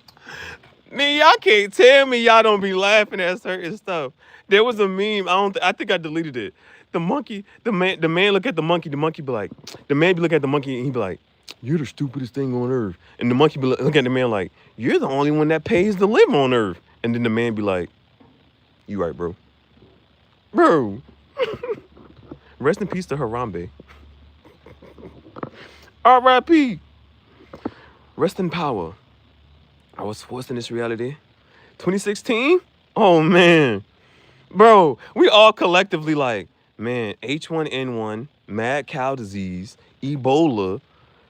Man, y'all can't tell me y'all don't be laughing at certain stuff. There was a meme. I think I deleted it. The man look at the monkey be like, the man be looking at the monkey and he be like, you're the stupidest thing on earth. And the monkey be look at the man like, you're the only one that pays to live on earth. And then the man be like, you right, bro. Bro. Rest in peace to Harambe. R.I.P. Rest in power. I was forced in this reality. 2016? Oh, man. Bro, we all collectively like, man, H1N1, mad cow disease, Ebola.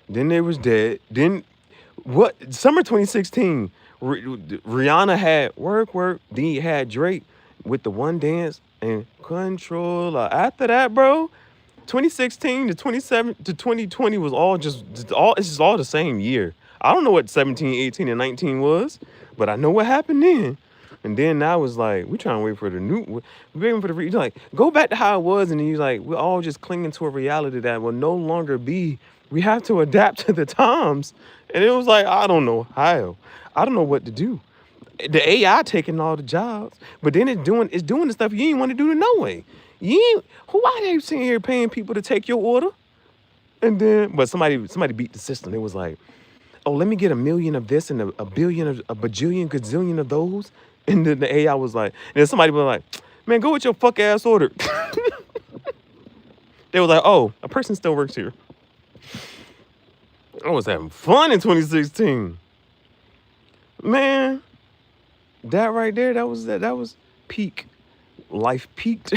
Then they was dead. Then, what? Summer 2016, Rihanna had work. Then you had Drake with the One Dance and Controller. After that, bro, 2016 to 2020 was it's just all the same year. I don't know what 17, 18, and 19 was, but I know what happened then. And then now it's like, we trying to wait for the new, we're waiting for the, like, go back to how it was. And then you're like, we're all just clinging to a reality that will no longer be. We have to adapt to the times. And it was like, I don't know how. I don't know what to do. The AI taking all the jobs, but then it's doing the stuff you ain't want to do to no way. Why they sitting here paying people to take your order? And then, but somebody beat the system. It was like, oh, let me get 1 million of this and a billion of a bajillion, gazillion of those. And then the AI was like, and then somebody was like, man, go with your fuck ass order. They were like, oh, a person still works here. I was having fun in 2016. Man, that right there, that was peak. Life peaked.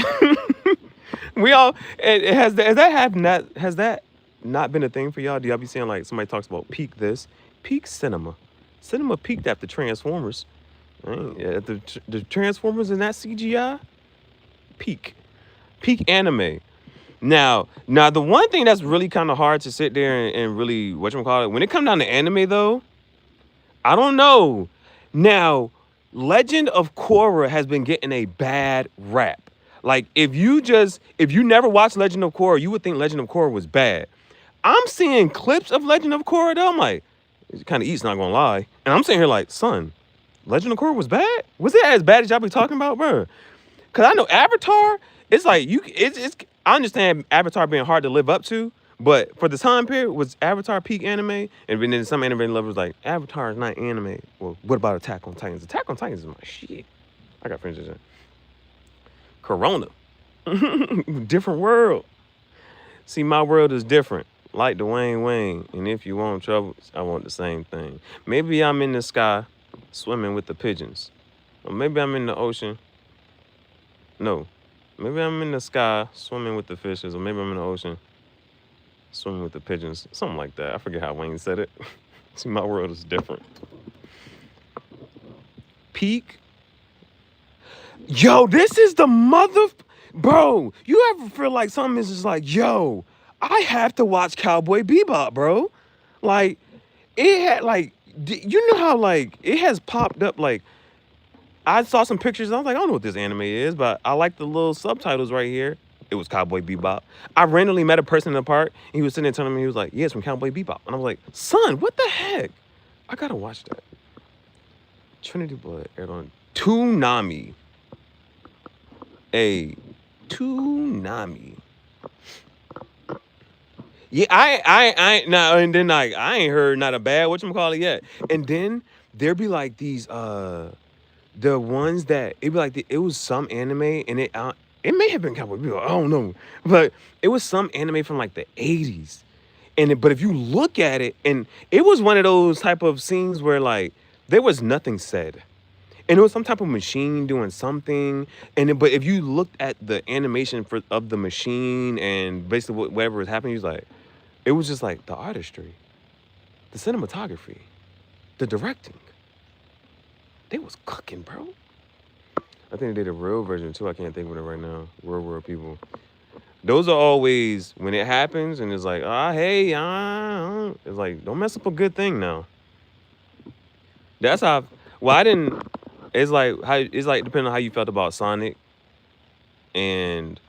We all, has that not been a thing for y'all? Do y'all be saying like somebody talks about peak this? Peak cinema. Cinema peaked after Transformers. Right? Yeah, the Transformers and that CGI. Peak anime. Now the one thing that's really kind of hard to sit there and really whatchamacallit, when it comes down to anime though, I don't know. Now, Legend of Korra has been getting a bad rap. Like if you never watched Legend of Korra, you would think Legend of Korra was bad. I'm seeing clips of Legend of Korra though. I'm like, it kind of eats, not gonna lie. And I'm sitting here like, son, Legend of Korra was bad? Was it as bad as y'all be talking about, bro? Cause I know Avatar, it's like I understand Avatar being hard to live up to, but for the time period, was Avatar peak anime? And then some anime lovers like, Avatar is not anime. Well, what about Attack on Titans? Attack on Titans is my shit. I got friends that say. Corona. Different world. See, my world is different. Like Dwayne Wayne. And if you want trouble, I want the same thing. Maybe I'm in the sky swimming with the pigeons. Or maybe I'm in the ocean. No. Maybe I'm in the sky swimming with the fishes. Or maybe I'm in the ocean swimming with the pigeons. Something like that. I forget how Wayne said it. See, my world is different. Peak. Yo, this is the mother... Bro, you ever feel like something is just like, yo, I have to watch Cowboy Bebop, bro? Like, it had, like, you know how, like, it has popped up, like, I saw some pictures, and I was like, I don't know what this anime is, but I like the little subtitles right here. It was Cowboy Bebop. I randomly met a person in the park, and he was sitting there telling me, he was like, yeah, it's from Cowboy Bebop. And I was like, son, what the heck? I gotta watch that. Trinity Blood aired on Toonami. Toonami. Yeah, I now and then like I ain't heard not a bad whatchamacallit yet. And then there be like these the ones that it be like it was some anime and it may have been Cowboy Bebop, I don't know, but it was some anime from like the 80s. But if you look at it, and it was one of those type of scenes where like there was nothing said. And it was some type of machine doing something. But if you looked at the animation of the machine and basically whatever was happening, it was just like the artistry, the cinematography, the directing. They was cooking, bro. I think they did a real version too. I can't think of it right now. Real world people. Those are always, when it happens and it's like, hey, it's like, don't mess up a good thing now. That's how, well, I didn't, it's like depending on how you felt about Sonic and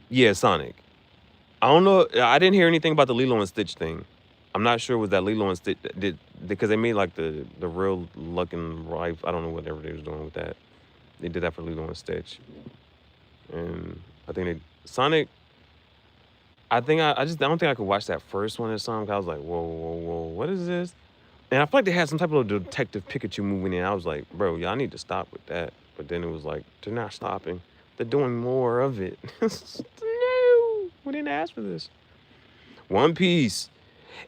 yeah, Sonic. I don't know. I didn't hear anything about the Lilo and Stitch thing. I'm not sure was that Lilo and Stitch did because they made like the real looking life. I don't know whatever they was doing with that. They did that for Lilo and Stitch, and I think Sonic. I think I don't think I could watch that first one or something. I was like, whoa, what is this? And I feel like they had some type of Detective Pikachu movie in. I was like, bro, y'all need to stop with that. But then it was like, they're not stopping. They're doing more of it. No, we didn't ask for this. One Piece.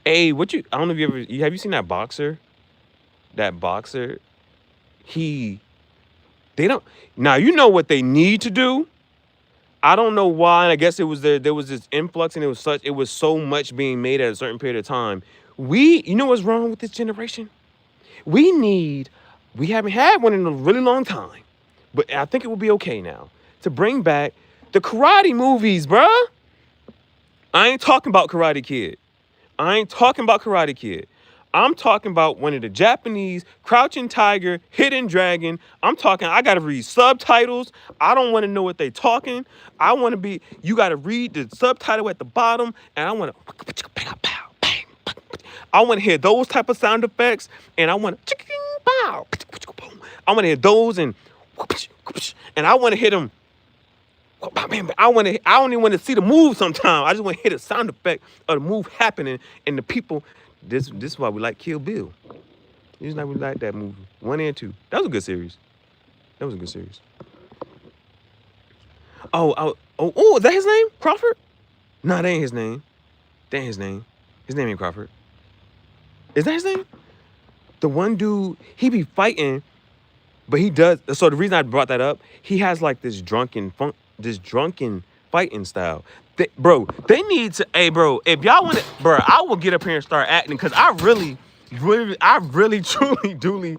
Hey, I don't know if have you seen that boxer? That boxer, now you know what they need to do. I don't know why, and I guess it was there was this influx and it was so much being made at a certain period of time. You know what's wrong with this generation? We haven't had one in a really long time, but I think it will be okay now to bring back the karate movies, bruh. I ain't talking about Karate Kid. I'm talking about one of the Japanese Crouching Tiger, Hidden Dragon. I gotta read subtitles. I don't want to know what they talking. You gotta read the subtitle at the bottom, and I want to hear those type of sound effects, and I want to hear those, and I want to hit them. I don't even want to see the move sometimes. I just want to hear the sound effect of the move happening and the people. This is why we like Kill Bill. This is why we like that movie. 1 and 2. That was a good series. Oh, is that his name? Crawford? No, that ain't his name. His name ain't Crawford. Is that his name? The one dude, he be fighting, but he does. So the reason I brought that up, he has like this drunken fighting style. They need to, if y'all want it, I will get up here and start acting because I really, truly, duly,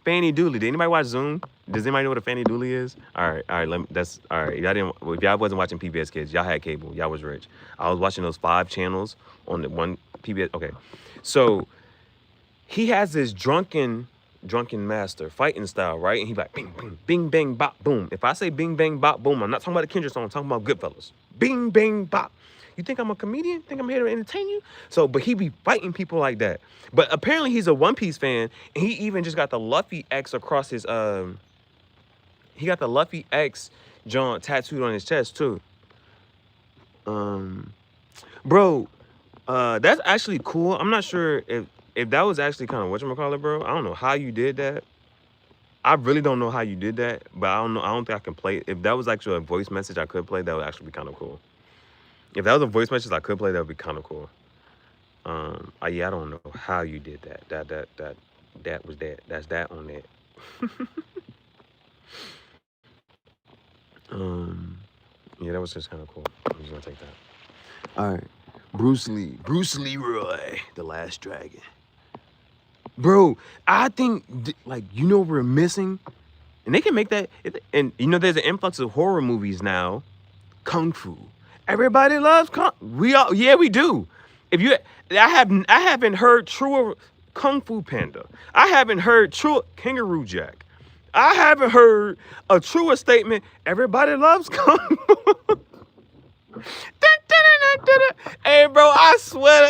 Fanny Dooley. Did anybody watch Zoom? Does anybody know what a Fanny Dooley is? All right. That's all right. If y'all wasn't watching PBS Kids, y'all had cable. Y'all was rich. I was watching those 5 channels on the one PBS. Okay. So he has this drunken master fighting style, right? And he like bing, bing, bing, bang, bop, boom. If I say bing, bang, bop, boom, I'm not talking about the Kendrick song. I'm talking about Goodfellas. Bing, bang, bop. You think I'm a comedian? Think I'm here to entertain you? But he be fighting people like that. But apparently he's a One Piece fan, and he even just got the Luffy X across his he got the Luffy X John tattooed on his chest too. That's actually cool. I'm not sure if that was actually kind of whatchamacallit, bro. I don't know how you did that. I really don't know how you did that, but I don't know. I don't think I can play. If that was actually a voice message I could play, that would actually be kind of cool. If that was a voice message I could play, that would be kind of cool. Yeah, I don't know how you did that. That was that. That's that on that. um, yeah, that was just kind of cool. I'm just gonna take that. All right, Bruce Leroy, the Last Dragon. Bro, I think like we're missing, and they can make that. And there's an influx of horror movies now. Kung Fu. Everybody loves Kung. We do. If you, I haven't heard truer Kung Fu Panda. I haven't heard true Kangaroo Jack. I haven't heard a truer statement. Everybody loves Kung Fu. Hey bro, I swear,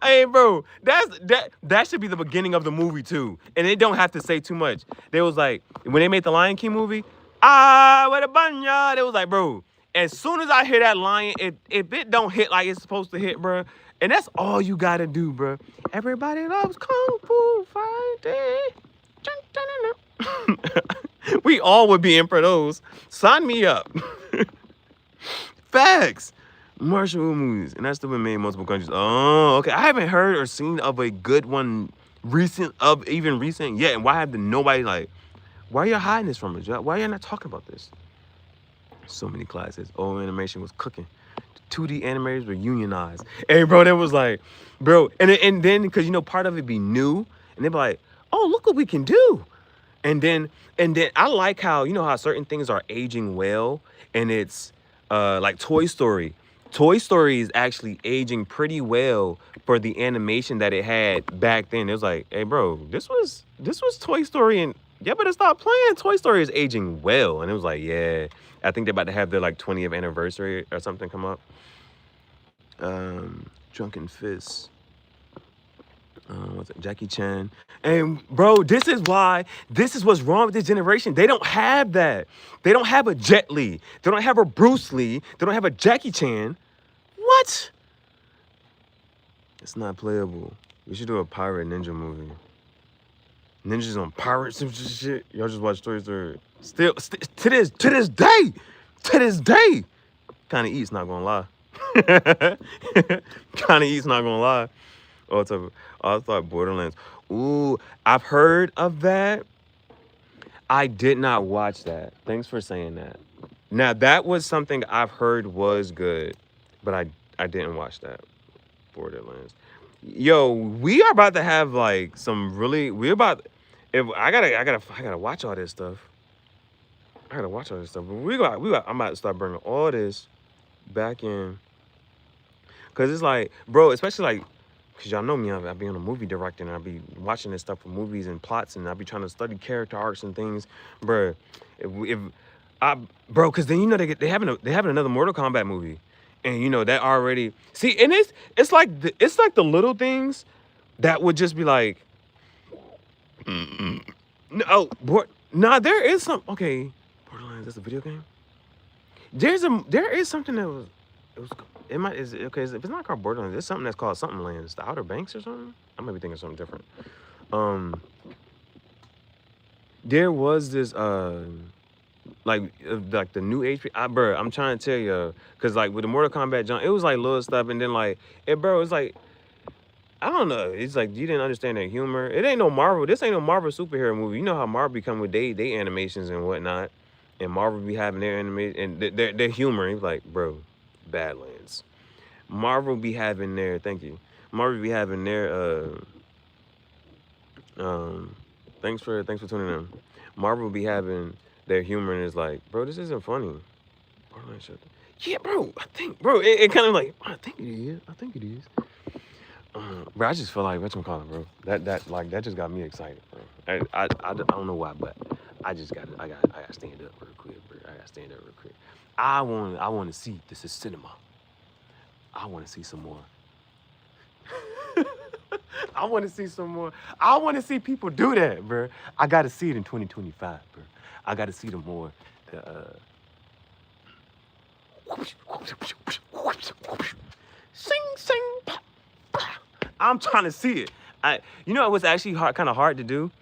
hey bro, that should be the beginning of the movie too, and they don't have to say too much. They was like when they made the Lion King movie, what a banya. They was like, bro, as soon as I hear that lion, if it don't hit like it's supposed to hit, bro, and that's all you gotta do, bro. Everybody loves Kung Fu fighting. We all would be in for those. Sign me up. Facts. Martial movies, and that's the one made in multiple countries. Oh, okay. I haven't heard or seen of a good one recent yet. And why have nobody like? Why are you hiding this from us? Why are you not talking about this? So many classes. Old animation was cooking. The 2D animators were unionized. Hey, bro, that was like, bro, and then because part of it be new, and they be like, oh, look what we can do, and then I like how how certain things are aging well, and it's like Toy Story. Toy Story is actually aging pretty well for the animation that it had back then. It was like, hey, bro, this was Toy Story, and yeah, better stop playing. Toy Story is aging well, and it was like, yeah, I think they're about to have their like 20th anniversary or something come up. Drunken Fist. What's it? Jackie Chan. And bro, this is what's wrong with this generation. They don't have that. They don't have a Jet Li. They don't have a Bruce Lee. They don't have a Jackie Chan. What? It's not playable. We should do a pirate ninja movie. Ninjas on pirates and shit. Y'all just watch Toy Story. Still, to this day. Kinda Eat's not gonna lie. Kinda Eat's not gonna lie. Oh, I thought Borderlands. Ooh, I've heard of that. I did not watch that. Thanks for saying that. Now, that was something I've heard was good, but I didn't watch that. Borderlands. Yo, we are about to have like some really. I gotta watch all this stuff. I gotta watch all this stuff. But I'm about to start bringing all this back in, cause it's like, bro, especially like. Because y'all know me, I be on a movie directing, and I be watching this stuff for movies and plots, and I be trying to study character arcs and things, bro. Because then they having another Mortal Kombat movie, and that already and it's like the little things that would just be like, no, there is some Borderlands. That's a video game. There is something that was. If it's not called Borderlands, there's something that's called something lands, the Outer Banks or something. I might be thinking of something different. There was this like the new HP. I'm trying to tell you, cause like with the Mortal Kombat jump, it was like little stuff, and then like it's like I don't know. It's like you didn't understand that humor. It ain't no Marvel. This ain't no Marvel superhero movie. You know how Marvel become with they animations and whatnot, and Marvel be having their animation and their humor. It's like, bro. Badlands. Marvel be having their Marvel be having their thanks for tuning in. Marvel be having their humor, and it's like, bro, this isn't funny. Yeah, bro, I think, bro, it kind of like, I think it is. Bro, I just feel like whatchamacallit, bro. That just got me excited, bro. I don't know why, but I gotta stand up real quick, bro. I want to see this is cinema. I want to see some more. I want to see some more. I want to see people do that, bro. I got to see it in 2025, bro. I got to see the more. Sing, sing, pop, pop. I'm trying to see it. It was actually kind of hard to do.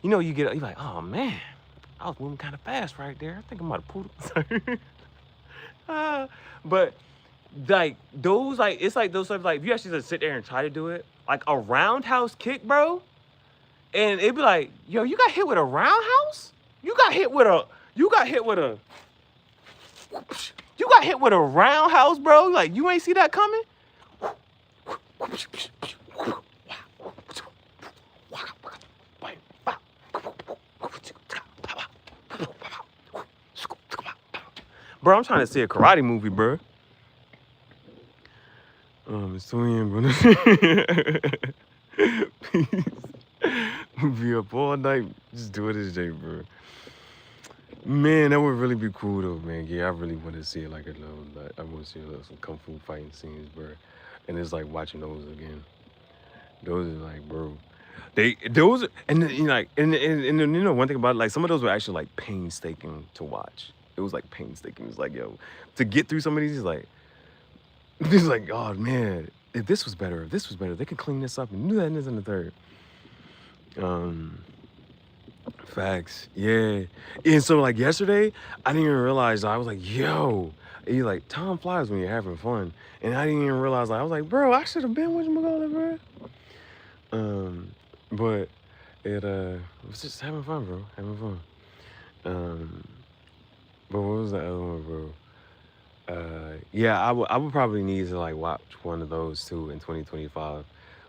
you know, you're like, oh man, I was moving kind of fast right there. I think I might have pulled it. But like those, like it's like those stuff. Like if you actually just sit there and try to do it, like a roundhouse kick, bro, and it'd be like, yo, you got hit with a roundhouse? You got hit with a, you got hit with a, you got hit with a roundhouse, bro. Like you ain't see that coming. Bro, I'm trying to see a karate movie, bro. It's 2 a.m., bro. Peace. Be up all night. Just do it this day, bro. Man, that would really be cool, though, man. Yeah, I really want to see like a little, like, I want to see some kung fu fighting scenes, bro. And it's like watching those again. Those are like, bro. Those, and then, you know, like, and you know, one thing about it, like, some of those were actually like painstaking to watch. It was like painstaking. It's like, yo, to get through some of these, like, it's like, oh man, if this was better, they could clean this up and do that and this and the third. Facts, yeah. And so like yesterday, I didn't even realize. I was like, yo, and you like time flies when you're having fun, and I didn't even realize. Like, I was like, bro, I should have been with bro. But it was just having fun, bro, having fun. But what was the other one, bro? Yeah, I would probably need to like watch one of those too in 2025,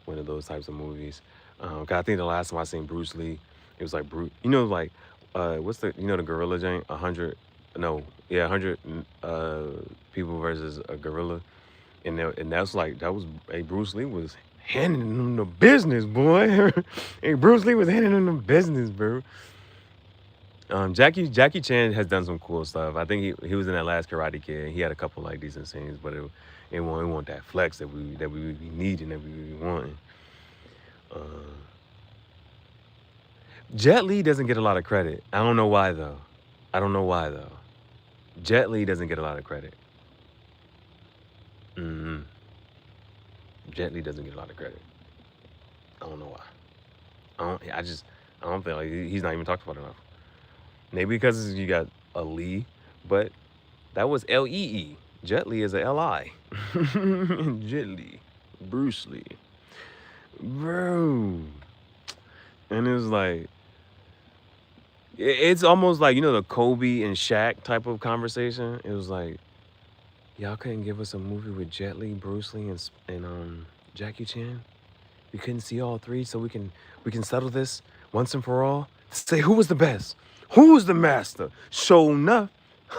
one of those types of movies. 'Cause I think the last time I seen Bruce Lee, it was like Bruce, you know, like what's the, you know, the gorilla giant, 100, no, yeah, 100 people versus a gorilla, and that's like that was, hey, Bruce Lee was handing them the business, boy. Hey, Bruce Lee was handing them the business, bro. Jackie Chan has done some cool stuff. I think he was in that last Karate Kid. He had a couple like decent scenes, but it won't that flex that we be needing, that we be wanting. Jet Li doesn't get a lot of credit. I don't know why though. Jet Li doesn't get a lot of credit. Jet Li doesn't get a lot of credit. I don't know why. I don't feel like he's not even talked about enough. Maybe because you got a Lee, but that was Lee. Jet Li is a Li. Jet Li. Bruce Lee. Bro. And it was like, it's almost like, you know, the Kobe and Shaq type of conversation. It was like, y'all couldn't give us a movie with Jet Li, Bruce Lee, and Jackie Chan? We couldn't see all three, so we can settle this once and for all? Say who was the best? Who was the master? Sure enough,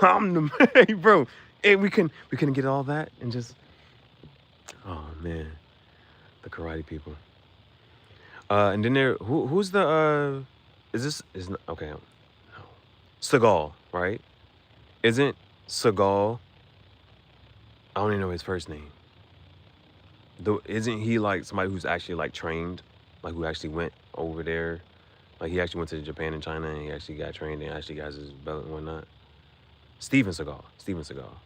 I'm the hey, bro. Hey, we couldn't get all that and just, oh man, the karate people. And then who's the is okay, no. Seagal, right? Isn't Seagal, I don't even know his first name. Isn't he like somebody who's actually like trained, like who actually went over there? Like he actually went to Japan and China and he actually got trained and actually got his belt and whatnot. Steven Seagal.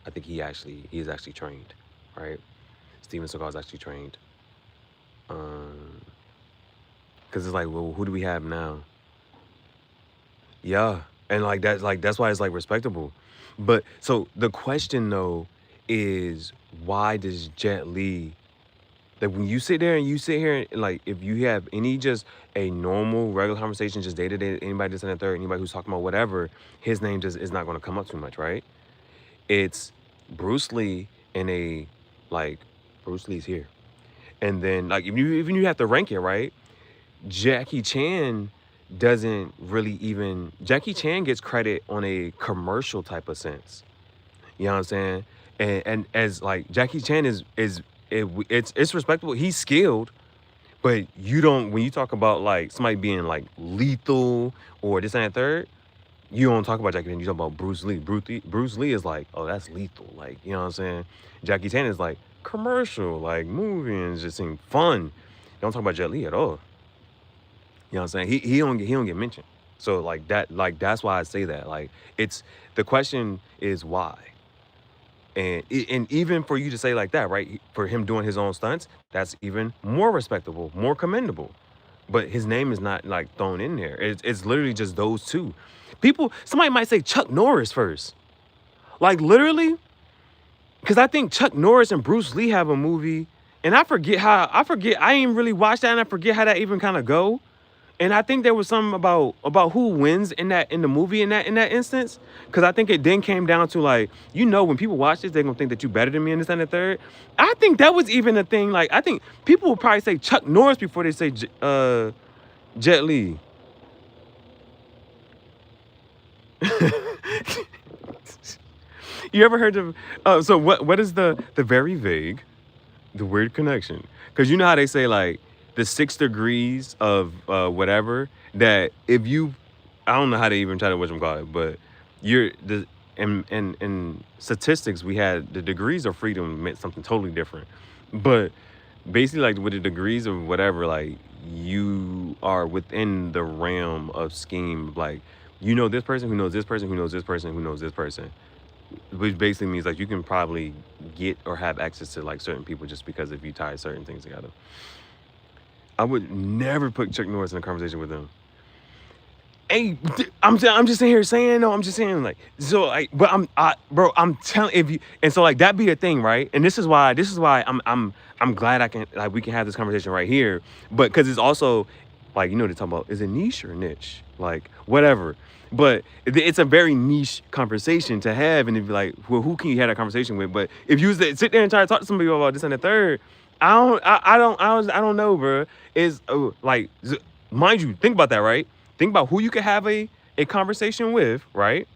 I think he is actually trained, right? Steven Seagal is actually trained. Cause it's like, well, who do we have now? Yeah, and that's why it's like respectable. But so the question though is, why does Jet Li, like when you sit here and like if you have any just a normal regular conversation, just day to day, anybody just in the third, anybody who's talking about whatever, his name just is not going to come up too much, right? It's Bruce Lee and Bruce Lee's here, and then like even you have to rank it, right? Jackie Chan doesn't really even, Jackie Chan gets credit on a commercial type of sense. You know what I'm saying? And as like Jackie Chan it's respectable. He's skilled, but you don't, when you talk about like somebody being like lethal or this and that third, you don't talk about Jackie Chan. You talk about Bruce Lee. Bruce Lee is like, oh, that's lethal. Like, you know what I'm saying? Jackie Chan is like commercial, like movie and just seem fun. You don't talk about Jet Li at all. You know what I'm saying? He don't get mentioned. So like that's why I say that. Like it's, the question is why. And even for you to say like that, right? For him doing his own stunts, that's even more respectable, more commendable. but his name is not like thrown in there. It's literally just those two. Somebody might say Chuck Norris first. Like literally, because I think Chuck Norris and Bruce Lee have a movie, and I didn't really watch that, and I forget how that even kind of go. And I think there was something about who wins in the movie in that instance. Because I think it then came down to like, when people watch this, they're gonna think that you're better than me in this and the third. I think that was even a thing. Like I think people would probably say Chuck Norris before they say Jet Li. You ever heard of so what is the very vague, the weird connection? Because you know how they say like the 6 degrees of whatever, that if you, I don't know how they even try to whatchamacallit, but in statistics we had the degrees of freedom meant something totally different. But basically like with the degrees of whatever, like you are within the realm of scheme, like this person who knows this person who knows this person who knows this person. Which basically means like you can probably get or have access to like certain people just because if you tie certain things together. I would never put Chuck Norris in a conversation with him. Hey, I'm just sitting here saying, no, I'm just saying like, so like, but I'm telling if you, and so like that be a thing, right? And this is why I'm glad we can have this conversation right here, but because it's also like, they're talking about, is it niche or niche? Like whatever. But it's a very niche conversation to have, and if you're like, well, who can you have that conversation with? But if you sit there and try to talk to somebody about this and the third, I don't know, bro. Is like, mind you, think about that, right? Think about who you can have a conversation with, right?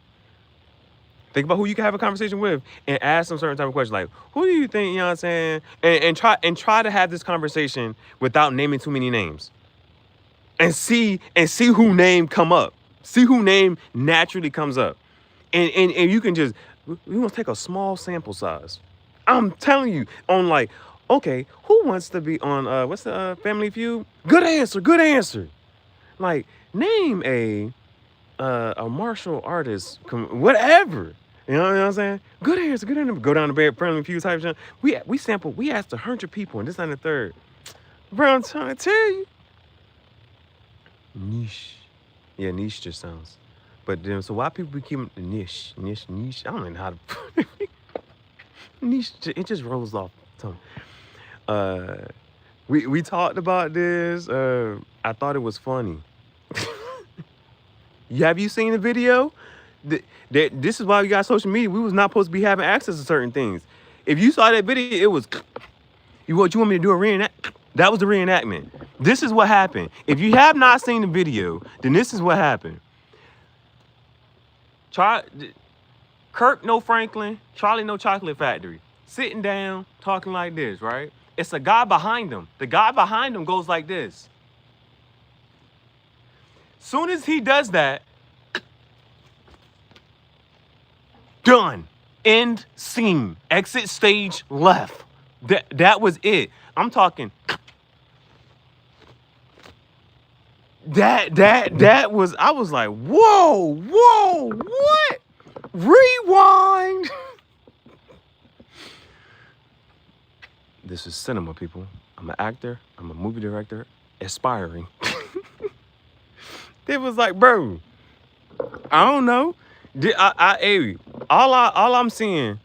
Think about who you can have a conversation with, and ask some certain type of question, like, who do you think? You know what I'm saying? And try to have this conversation without naming too many names, and see who name come up. See who name naturally comes up. And you can just, we want to take a small sample size. I'm telling you, on like, okay, who wants to be on, what's the Family Feud? Good answer. Like, name a martial artist, whatever. You know what I'm saying? Good answer. Go down the bed, Family Feud type shit. We asked 100 people, and this and the third. Bro, I'm trying to tell you. Niche. Yeah, niche just sounds. But then, so why people be keeping the niche? I don't know how to put it. Niche, it just rolls off the tongue. We talked about this. I thought it was funny. Have you seen the video? This is why we got social media. We was not supposed to be having access to certain things. If you saw that video, it was, what you want me to do a reenact? That was the reenactment. This is what happened. If you have not seen the video, then this is what happened. Kirk, no Franklin, Charlie, no Chocolate Factory. Sitting down, talking like this, right? It's a guy behind him. The guy behind him goes like this. Soon as he does that, done. End scene. Exit stage left. That was it. I'm talking. That was, I was like, whoa, what? Rewind. This is cinema, people. I'm an actor. I'm a movie director, aspiring. It was like, bro, I don't know. All I'm seeing,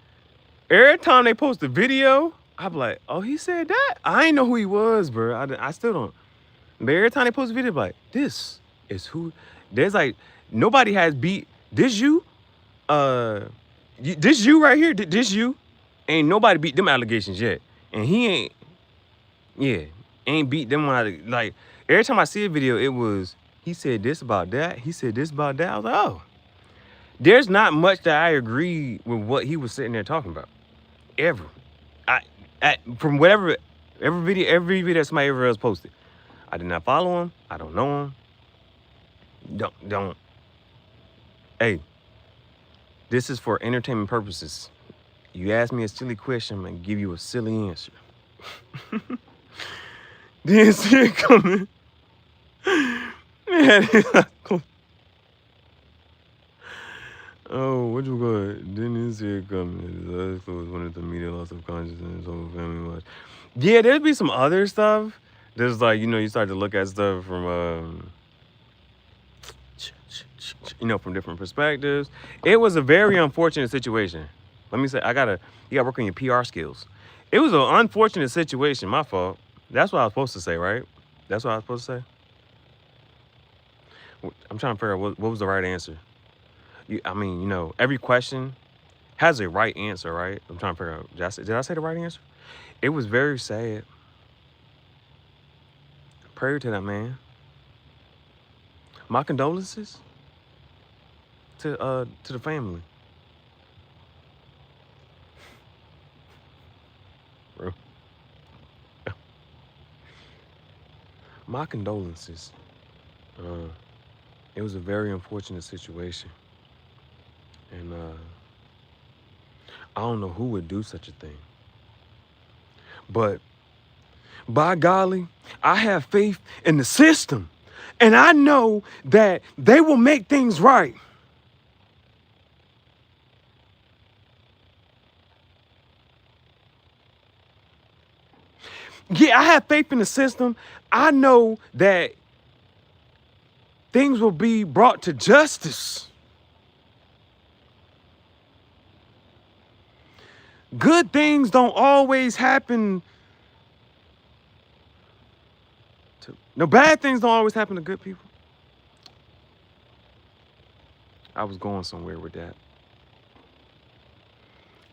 every time they post a video, I'm like, oh, he said that? I ain't know who he was, bro. I still don't. But every time they post a video, I'm like, this is who. There's like, nobody has beat this you. This you right here. This you. Ain't nobody beat them allegations yet. And he ain't beat them one. Like, every time I see a video, it was, he said this about that. He said this about that. I was like, oh. There's not much that I agree with what he was sitting there talking about. Ever. From whatever, every video that somebody ever else posted. I did not follow him. I don't know him. Don't. Hey, this is for entertainment purposes. You ask me a silly question, I'm gonna give you a silly answer. Didn't see it coming. Oh, what you got? Didn't see it coming. His eyes closed, wanted to media loss of consciousness, whole family watch. Yeah, there'd be some other stuff There's like, you start to look at stuff from from different perspectives. It was a very unfortunate situation. Let me say, you gotta work on your PR skills. It was an unfortunate situation, my fault. That's what I was supposed to say, right? That's what I was supposed to say. I'm trying to figure out what was the right answer. I mean, every question has a right answer, right? I'm trying to figure out. Did I say the right answer? It was very sad. Prayer to that man. My condolences to the family. Bro. My condolences. It was a very unfortunate situation. And I don't know who would do such a thing. But by golly, I have faith in the system. And I know that they will make things right. Yeah, I have faith in the system. I know that things will be brought to justice. Good things don't always happen. No, bad things don't always happen to good people. I was going somewhere with that.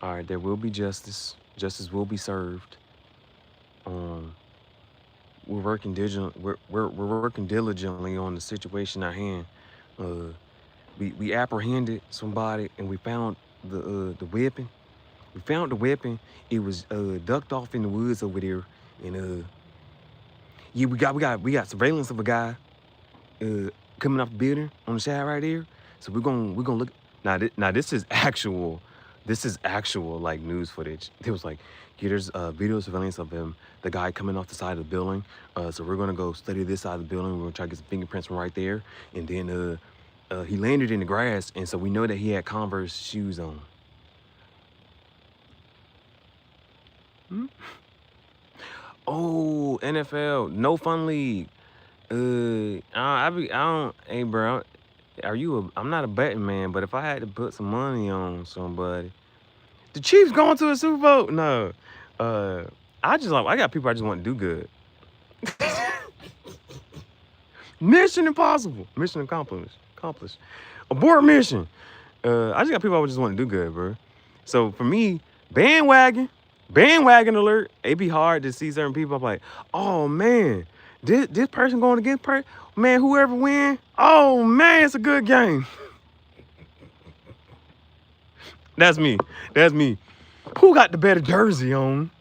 All right, there will be justice. Justice will be served. We're working we're working diligently on the situation at hand. We apprehended somebody and we found the weapon. We found the weapon. It was ducked off in the woods over there, and yeah, we got surveillance of a guy coming off the building on the side right there. So we're gonna look. Now this is actual like news footage. It was like, yeah, there's video surveillance of him, the guy coming off the side of the building. So we're gonna go study this side of the building. We're gonna try to get some fingerprints from right there. And then he landed in the grass, and so we know that he had Converse shoes on. Oh, NFL, no fun league. Hey, bro, I'm not a betting man, but if I had to put some money on somebody, the Chiefs going to a Super Bowl? No. I got people I just want to do good. Mission impossible. Mission accomplished. Abort mission. I just got people I just want to do good, bro. So for me, bandwagon alert. It'd be hard to see certain people. I'm like, oh man, this person going against person. Man, whoever win, oh man, it's a good game. That's me. Who got the better jersey on?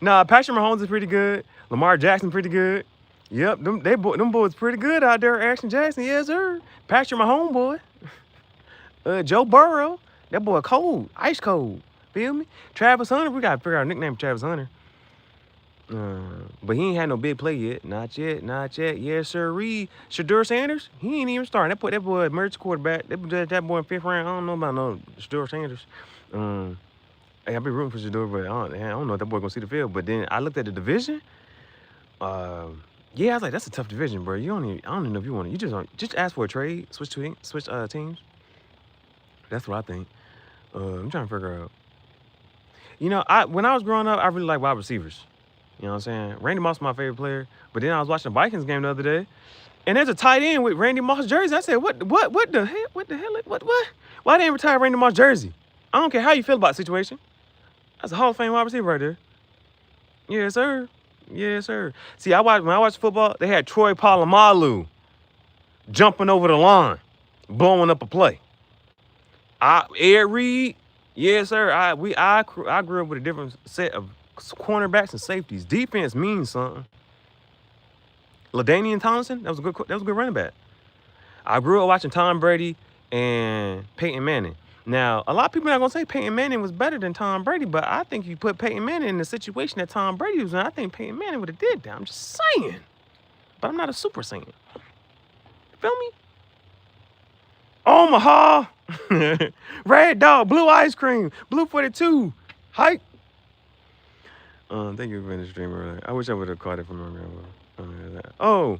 Nah, Patrick Mahomes is pretty good. Lamar Jackson pretty good. Yep, them boys pretty good out there. Action Jackson, yes sir. Patrick Mahomes boy. Joe Burrow, that boy cold, ice cold. Feel me? Travis Hunter, we gotta figure out a nickname for Travis Hunter. But he ain't had no big play yet. Not yet. Yes, sir. Shedeur Sanders, he ain't even starting. That boy emergency quarterback. That boy in 5th round. I don't know about no Shedeur Sanders. Hey, I be rooting for Shedeur, but I don't know if that boy gonna see the field. But then I looked at the division. Yeah, I was like, that's a tough division, bro. I don't even know if you want it. You just ask for a trade, switch teams. That's what I think. I'm trying to figure out. When I was growing up, I really liked wide receivers. You know what I'm saying? Randy Moss is my favorite player. But then I was watching the Vikings game the other day, and there's a tight end with Randy Moss jersey. I said, what the hell? What the hell? What? Why they didn't retire Randy Moss jersey? I don't care how you feel about the situation. That's a Hall of Fame wide receiver right there. Yes, sir. See, when I watched football, they had Troy Polamalu jumping over the line, blowing up a play. Ed Reed, yes, sir. I grew up with a different set of cornerbacks and safeties. Defense means something. LaDainian Tomlinson, that was a good running back. I grew up watching Tom Brady and Peyton Manning. Now, a lot of people are not gonna say Peyton Manning was better than Tom Brady, but I think you put Peyton Manning in the situation that Tom Brady was in, I think Peyton Manning would have did that. I'm just saying. But I'm not a super saiyan. Feel me? Omaha. Red Dog, blue ice cream, blue 42. Hype. Thank you for being the stream earlier. I wish I would have caught it from my grandma. Oh,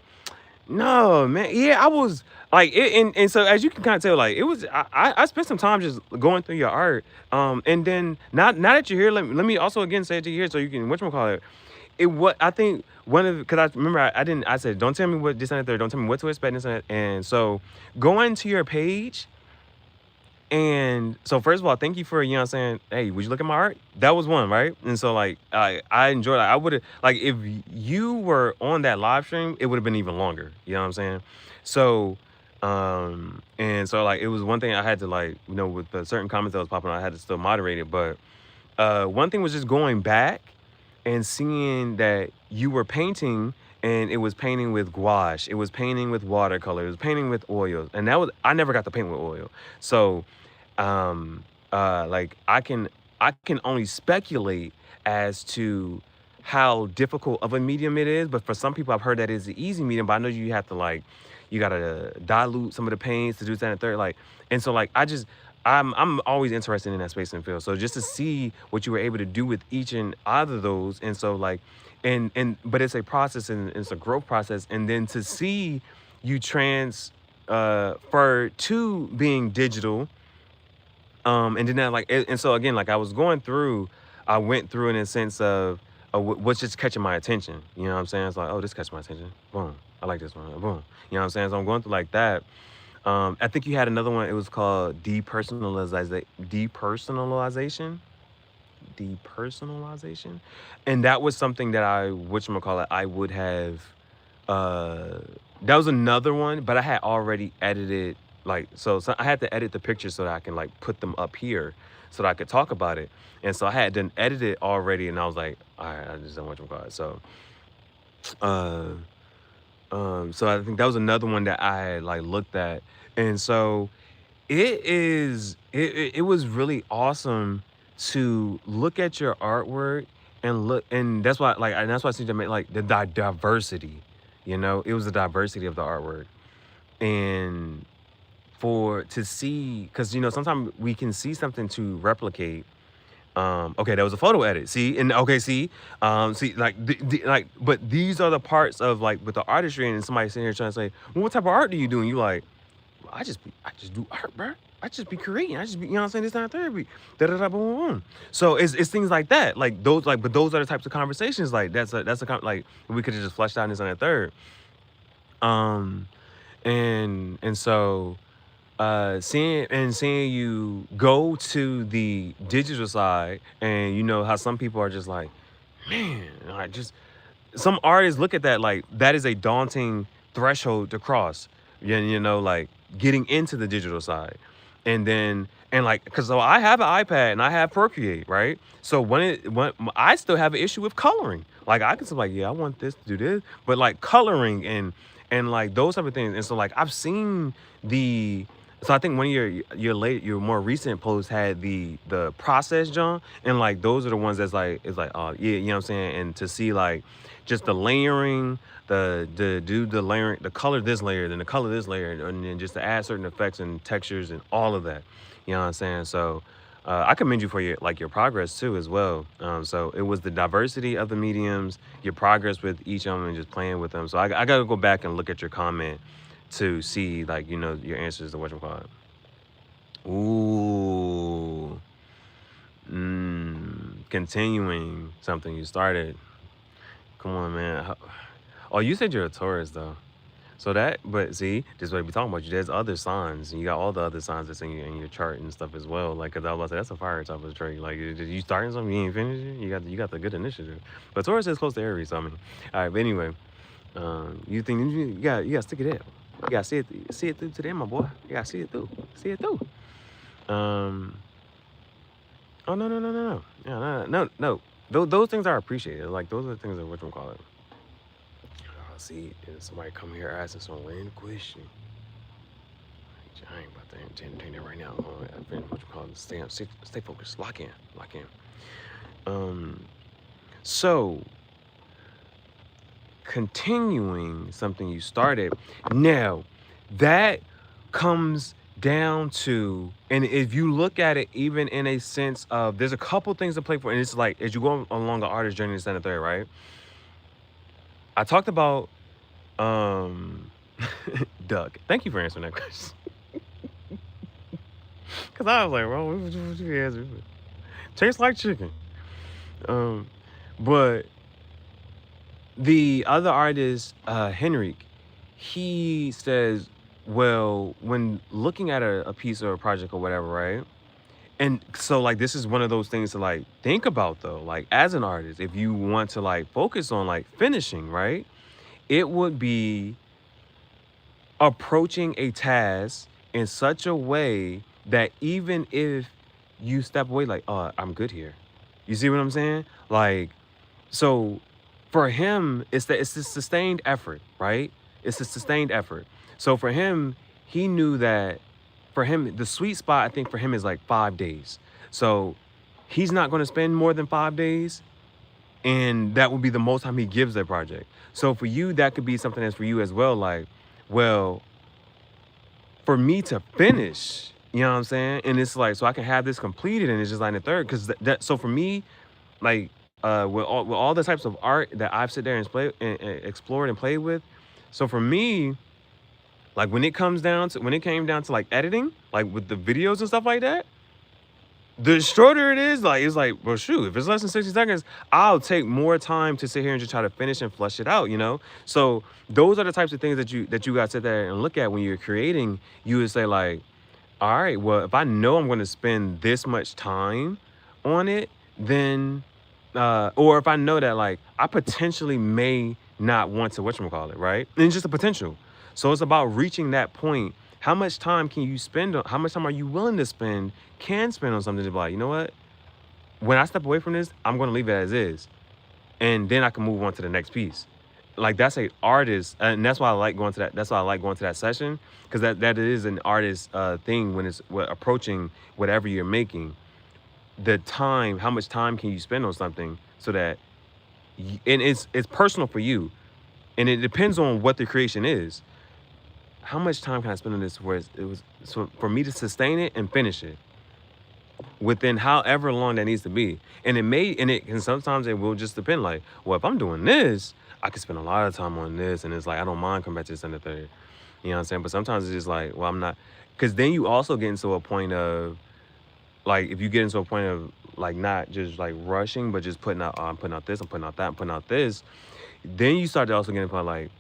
no, man. Yeah, I was like, and so as you can kind of tell, like it was. I spent some time just going through your art. And then now that you're here, let me also again say it to you here so you can whatchamacallit. It what I think one of because I remember I didn't I said don't tell me what this and that third, don't tell me what to expect this and that. And so going to your page. And so first of all, thank you for, you know what I'm saying, hey, would you look at my art? That was one, right? And so like I enjoyed it. I would have like if you were on that live stream, it would have been even longer. You know what I'm saying? So and so like it was one thing I had to like, with the certain comments that was popping, I had to still moderate it. But one thing was just going back and seeing that you were painting and it was painting with gouache, it was painting with watercolor, it was painting with oils. And that was I never got to paint with oil. So like I can only speculate as to how difficult of a medium it is, but for some people I've heard that it's an easy medium, but I know you have to like you gotta dilute some of the paints to do that and third, like, and so like I'm always interested in that space and field. So just to see what you were able to do with each and either of those, and so like but it's a process and it's a growth process, and then to see you transfer to being digital. And then that, like, and so again, like I went through in a sense of what's just catching my attention. You know what I'm saying? It's like, oh, this catches my attention. Boom. I like this one. Boom. You know what I'm saying? So I'm going through like that. I think you had another one. It was called depersonalization. And that was something that I would have that was another one, but I had already edited like so I had to edit the pictures so that I can like put them up here so that I could talk about it. And so I had done edited already, and I was like, all right, I just don't want to call it. So uh so I think that was another one that I had like looked at. And so it was really awesome to look at your artwork and look, and that's why like and that's why I seem to make like the diversity, it was the diversity of the artwork. And for to see, because sometimes we can see something to replicate. Okay, that was a photo edit. See, and okay, see, like, like, but these are the parts of like with the artistry, and somebody sitting here trying to say, well, what type of art do you do? And you like, well, I just do art, bro. I just be creating. I just be, what I'm saying, this not therapy. Da da da boom boom. Boom. So it's things like that, like those, like, but those are the types of conversations. Like like we could have just fleshed out this on a third. Um, and so seeing you go to the digital side, and how some people are just like, man, I just some artists look at that like that is a daunting threshold to cross. Like getting into the digital side, and then and like because so I have an iPad and I have Procreate, right? So when I still have an issue with coloring. Like I can say like, yeah, I want this to do this, but like coloring and like those type of things. And so like I've seen the so I think one of your more recent posts had the process, John, and like those are the ones that's like it's like, oh yeah, you know what I'm saying. And to see like just the layering, the layering, the color this layer, then the color this layer, and then just to add certain effects and textures and all of that. You know what I'm saying? So I commend you for your progress too as well. So it was the diversity of the mediums, your progress with each of them, and just playing with them. So I gotta go back and look at your comment to see like your answers to whatchamacallit. Ooh. Continuing something you started. Come on, man. Oh, you said you're a Taurus though. So but see, this is what we talking about. There's other signs, and you got all the other signs that's in your chart and stuff as well. Like, cause I was about to say that's a fire type of trait. Like, you starting something, you ain't finished it. You got the good initiative. But Taurus is close to Aries, so I mean, all right. But anyway, you think you gotta stick it out. You gotta see it through to the end, my boy. You gotta see it through. See it through. Oh no. Yeah, no. Those things are appreciated. Like those are the things that whatchamacallit. See, somebody come here asking some random question. I ain't about to entertain that right now. I've been stay focused. Lock in. So continuing something you started. Now that comes down to, and if you look at it even in a sense of, there's a couple things to play for, and it's like as you go along the artist journey in Center Third, right? I talked about Doug. Thank you for answering that question. Cause I was like, well, what you answer? Tastes like chicken. But the other artist, Henrik, he says, well, when looking at a piece or a project or whatever, right? And so like this is one of those things to like think about though, like as an artist, if you want to like focus on like finishing, right? It would be approaching a task in such a way that even if you step away, like, oh, I'm good here. You see what I'm saying? Like, so for him, it's the sustained effort, right? It's a sustained effort. So for him, he knew that for him, the sweet spot, I think for him is like 5 days. So he's not going to spend more than 5 days. And that would be the most time he gives that project. So for you, that could be something that's for you as well. Like, well, for me to finish, you know what I'm saying? And it's like, so I can have this completed and it's just like the third. Cause so for me, like, with all the types of art that I've sit there and explored and played with. So for me, like when it came down to like editing, like with the videos and stuff like that, the shorter it is, like, it's like, well, shoot, if it's less than 60 seconds, I'll take more time to sit here and just try to finish and flush it out, you know? So those are the types of things that you got to sit there and look at when you're creating. You would say like, all right, well, if I know I'm going to spend this much time on it, then, or if I know that like I potentially may not want to, whatchamacallit, right? And it's just a potential. So it's about reaching that point. How much time can you spend on, how much time are you willing to spend, can spend on something to be like, you know what? When I step away from this, I'm going to leave it as is. And then I can move on to the next piece. Like that's a artist. And that's why I like going to that. That's why I like going to that session. Because that is an artist thing when it's approaching whatever you're making. The time, how much time can you spend on something so that, and it's personal for you. And it depends on what the creation is. How much time can I spend on this where it was so for me to sustain it and finish it within however long that needs to be? And and sometimes it will just depend, like, well, if I'm doing this, I can spend a lot of time on this, and it's like I don't mind coming back to this and the third. You know what I'm saying? But sometimes it's just like, well, I'm not, because then you also get into a point of like, if you get into a point of like not just like rushing, but just putting out, I'm putting out this, I'm putting out that, I'm putting out this, then you start to also get into like,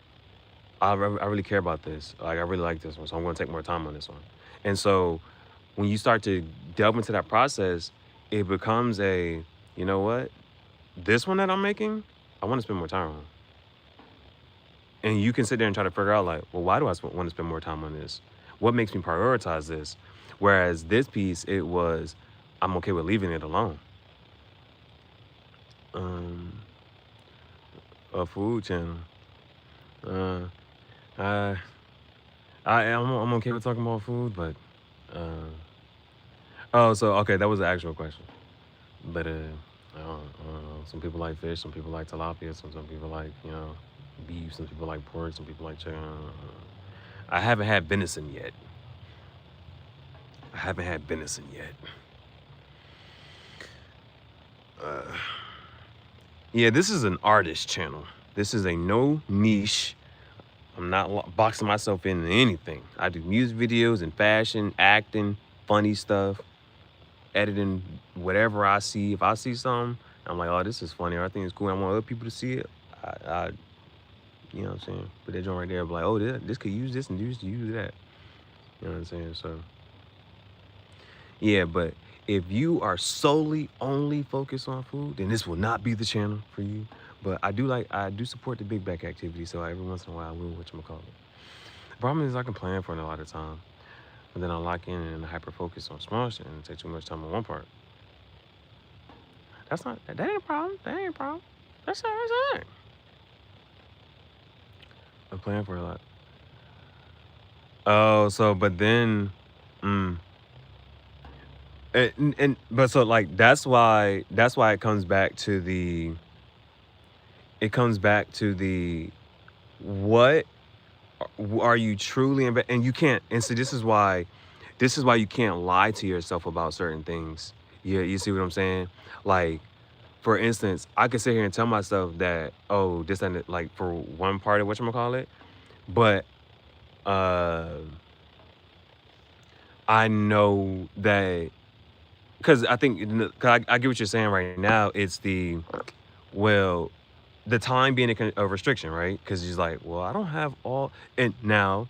I really care about this. Like, I really like this one, so I'm going to take more time on this one. And so when you start to delve into that process, it becomes a, you know what? This one that I'm making, I want to spend more time on. And you can sit there and try to figure out like, well, why do I want to spend more time on this? What makes me prioritize this? Whereas this piece, it was, I'm okay with leaving it alone. A food channel. Uh, I'm okay with talking about food, but oh, so okay, that was the actual question. But I don't know. Some people like fish, some people like tilapia, some people like, you know, beef, some people like pork, some people like chicken. I haven't had venison yet. Yeah, this is an artist channel. This is a no niche. I'm not boxing myself into anything. I do music videos and fashion, acting, funny stuff, editing, whatever I see. If I see something, I'm like, oh, this is funny, or I think it's cool, I want other people to see it. I you know what I'm saying? But that joint right there, be like, oh, this could use this and use that. You know what I'm saying? So, yeah, but if you are solely only focused on food, then this will not be the channel for you. But I do support the big back activity, so every once in a while I will, whatchamacallit. The problem is I can plan for it a lot of time, but then I lock in and hyper focus on small shit and take too much time on one part. That ain't a problem. That's all right. I plan for a lot. Oh, so but then, but so like that's why it comes back to the. It comes back to the, what are you truly and you can't, and so this is why this is why you can't lie to yourself about certain things. You see what I'm saying? Like, for instance, I could sit here and tell myself that, oh, this and like for one part of whatchamacallit, but uh I know that because I think cause I get what you're saying right now. It's well, the time being a restriction, right? Because he's like, well, I don't have all. And now,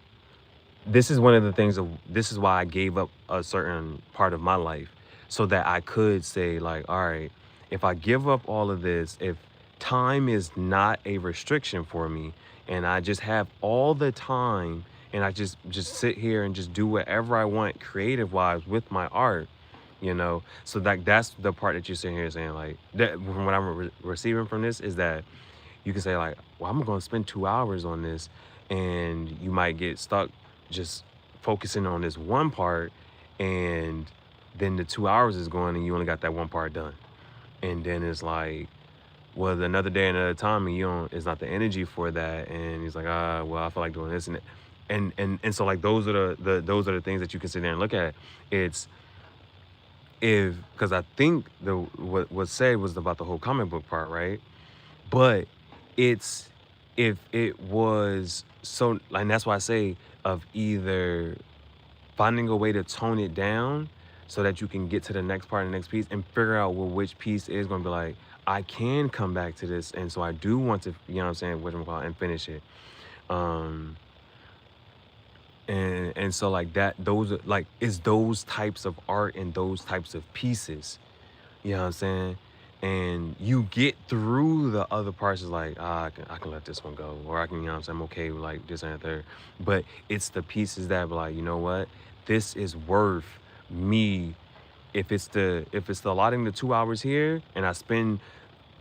this is one of the things this is why I gave up a certain part of my life so that I could say, like, all right, if I give up all of this, if time is not a restriction for me and I just have all the time and I just sit here and just do whatever I want creative wise with my art, so that's the part that you're sitting here saying, like, that from what I'm receiving from this is that you can say, like, well, I'm going to spend 2 hours on this, and you might get stuck just focusing on this one part, and then the 2 hours is going and you only got that one part done. And then it's like, well, another day, another time, and it's not the energy for that. And he's like, well, I feel like doing this and so, like, those are the things that you can sit there and look at. It's because I think what was said was about the whole comic book part, right? But it's if it was so, and that's why I say of either finding a way to tone it down so that you can get to the next part and the next piece and figure out which piece is going to be like, I can come back to this, and so I do want to, you know what I'm saying, whatchamacallit, and finish it. And so, like, that, those are like, it's those types of art and those types of pieces, you know what I'm saying? And you get through the other parts, is like, I can let this one go, or I can, you know what I'm saying, I'm okay with like this and the third. But it's the pieces that be like, you know what, this is worth me. If it's the allotting the 2 hours here and I spend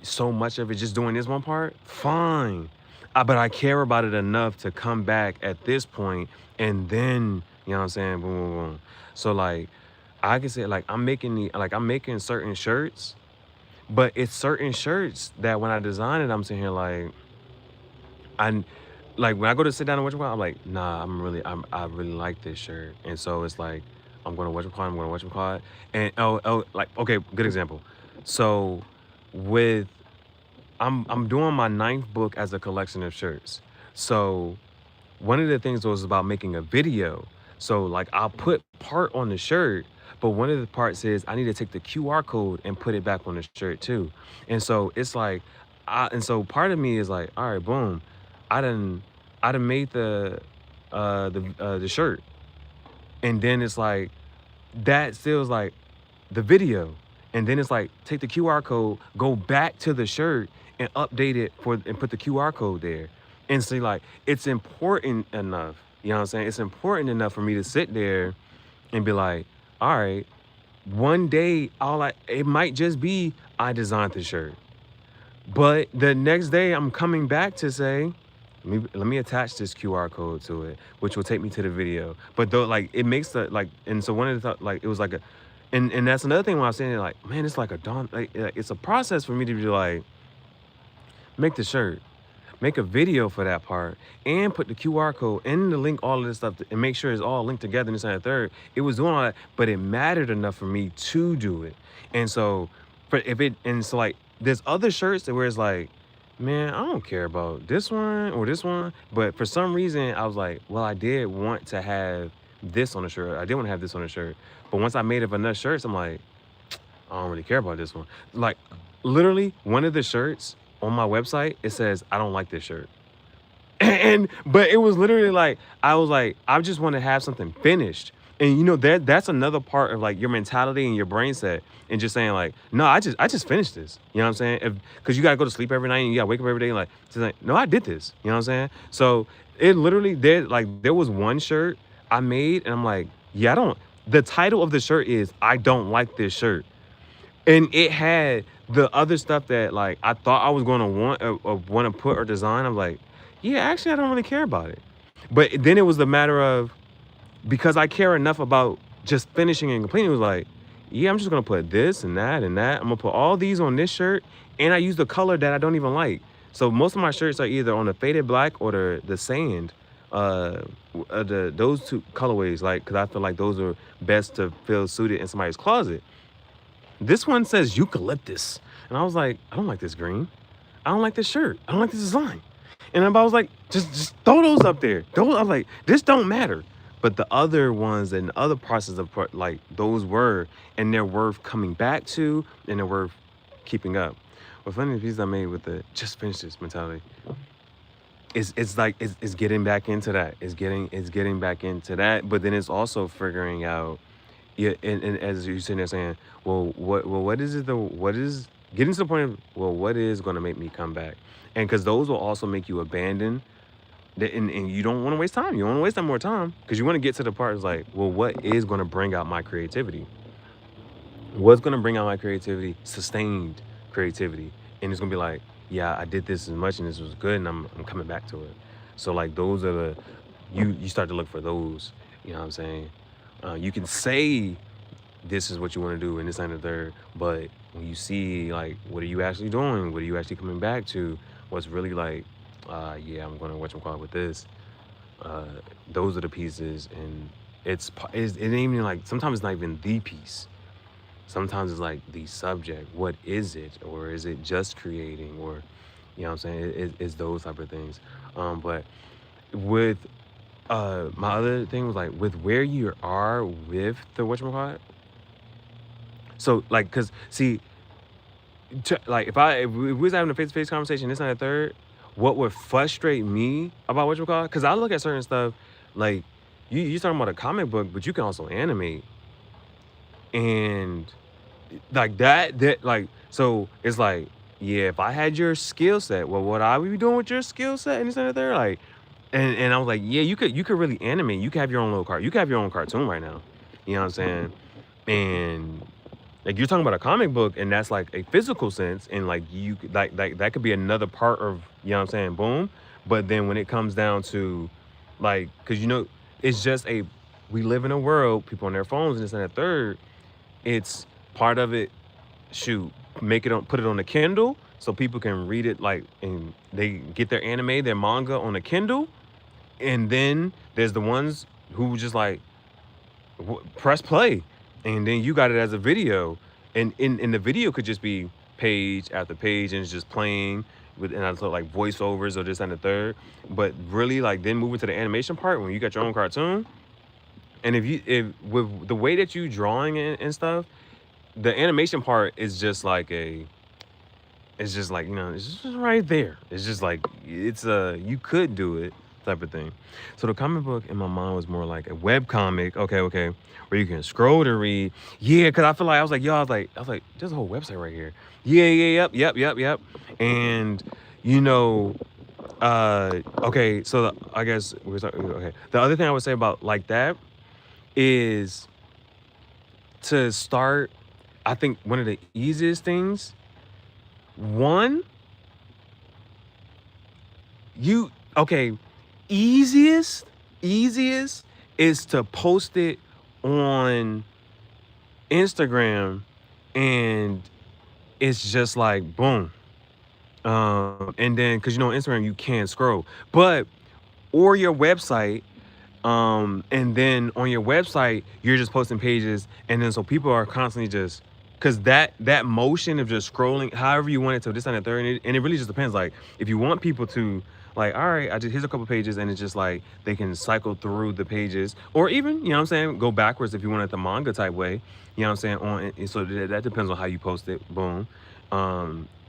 so much of it just doing this one part, fine. But I care about it enough to come back at this point, and then, you know what I'm saying, boom, boom, boom. So, like, I can say, like, I'm making certain shirts, but it's certain shirts that when I design it, I'm sitting here like, when I go to sit down and watch it, I'm like, nah, I really like this shirt. And so it's like, I'm gonna watch it. And like, okay, good example. So I'm doing my 9th book as a collection of shirts. So one of the things was about making a video. So, like, I'll put part on the shirt, but one of the parts is I need to take the QR code and put it back on the shirt too. And so it's like, and so part of me is like, all right, boom, I done made the shirt, and then it's like that still is like the video, and then it's like take the QR code, go back to the shirt and update it and put the QR code there. And see, like, it's important enough, you know what I'm saying? It's important enough for me to sit there and be like, all right, one day it might just be I designed the shirt. But the next day I'm coming back to say, let me attach this QR code to it, which will take me to the video. But though, like, it makes the, like, and so one of the, like, it was like and that's another thing when I was saying, like, man, it's like it's a process for me to be like, make the shirt, make a video for that part, and put the QR code and the link, all of this stuff, and make sure it's all linked together in this and the third. It was doing all that, but it mattered enough for me to do it. And so, like, there's other shirts where it's like, man, I don't care about this one or this one. But for some reason, I was like, well, I did want to have this on the shirt. I did want to have this on the shirt. But once I made up enough shirts, I'm like, I don't really care about this one. Like, literally, one of the shirts on my website, it says, I don't like this shirt. But it was literally like, I was like, I just want to have something finished. And, you know, that's another part of, like, your mentality and your brain set, and just saying, like, no, I just finished this. You know what I'm saying? Because you got to go to sleep every night and you got to wake up every day and, like, just like, no, I did this. You know what I'm saying? So it literally there was one shirt I made, and I'm like, yeah, the title of the shirt is, I don't like this shirt. And it had the other stuff that, like, I thought I was going to want to put or design. I'm like, yeah, actually, I don't really care about it. But then it was the matter of, because I care enough about just finishing and completing, it was like, yeah, I'm just going to put this and that and that. I'm going to put all these on this shirt. And I use the color that I don't even like. So most of my shirts are either on the faded black or the sand. those two colorways, like, because I feel like those are best to feel suited in somebody's closet. This one says eucalyptus, and I was like, I don't like this green. I don't like this shirt. I don't like this design. And I was like, just throw those up there. Those, I was like, this don't matter. But the other ones and other processes of like those were, and they're worth coming back to, and they're worth keeping up. Well, funny piece I made with the just finish this mentality. It's like it's getting back into that. It's getting back into that. But then it's also figuring out, yeah, and as you're sitting there saying, what is it? What is getting to the point of, well, what is going to make me come back? And because those will also make you abandon, and you don't want to waste time. You don't want to waste that more time because you want to get to the part is like, well, what is going to bring out my creativity? What's going to bring out my creativity? Sustained creativity. And it's going to be like, yeah, I did this as much and this was good and I'm coming back to it. So like those are the, you start to look for those, you know what I'm saying? You can say this is what you want to do and this and the third, but when you see like, what are you actually doing? What are you actually coming back to? What's really like, yeah, I'm going to whatchamacallit with this. Those are the pieces, and it ain't even like, sometimes it's not even the piece. Sometimes it's like the subject. What is it? Or is it just creating? Or, you know what I'm saying? It's those type of things. But with my other thing was like, with where you are with the whatchamacallit. So like, cause see, like if we was having a face-to-face conversation, this and the third, what would frustrate me about whatchamacallit, cause I look at certain stuff, like you talking about a comic book, but you can also animate. And like that like, so it's like, yeah, if I had your skill set, well, what I would be doing with your skill set and this and the third, like, and I was like, yeah, you could really animate. You could have your own little you could have your own cartoon right now. You know what I'm saying? And like you're talking about a comic book, and that's like a physical sense, and like you like that could be another part of, you know what I'm saying, boom. But then when it comes down to like, because you know, it's just we live in a world, people on their phones and this and the third. It's part of it, shoot, put it on a Kindle so people can read it, like, and they get their anime, their manga on a Kindle. And then there's the ones who just like press play, and then you got it as a video, and in the video could just be page after page, and it's just playing with, and I thought like voiceovers or this and the third. But really, like, then moving to the animation part when you got your own cartoon, and if with the way that you drawing and stuff, the animation part is just like it's just like, you know, it's just right there. It's just like, it's you could do it type of thing. So the comic book in my mind was more like a web comic, okay, where you can scroll to read. Yeah, because I feel like I was like, there's a whole website right here. Yeah, yep. And you know, okay, so I guess we're talking, okay. The other thing I would say about like that is to start, I think one of the easiest things, easiest is to post it on Instagram, and it's just like boom. And then, cause you know, on Instagram you can scroll, or your website. And then on your website, you're just posting pages, and then so people are constantly just, cause that motion of just scrolling, however you want it to, this and the third, and it really just depends. Like, if you want people to, like, all right, here's a couple pages, and it's just like they can cycle through the pages, or even, you know what I'm saying, go backwards if you want it the manga type way, you know what I'm saying. So that depends on how you post it. Boom.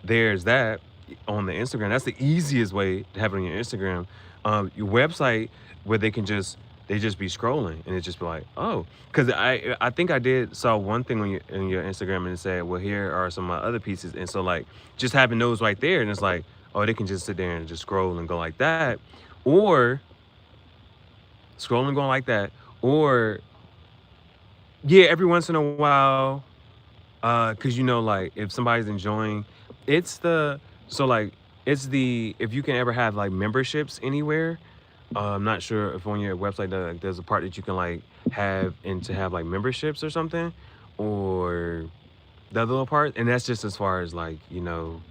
There's that on the Instagram. That's the easiest way to have it on your Instagram. Your website, where they just be scrolling, and it just be like, oh, because I think I saw one thing on your Instagram, and it said, well, here are some of my other pieces, and so like just having those right there, and it's like, oh, they can just sit there and just scroll and go like that, or scroll and go like that, or yeah, every once in a while, because you know, like if somebody's enjoying, if you can ever have like memberships anywhere. I'm not sure if on your website there's a part that you can like have like memberships or something, or the other little part, and that's just as far as like, you know,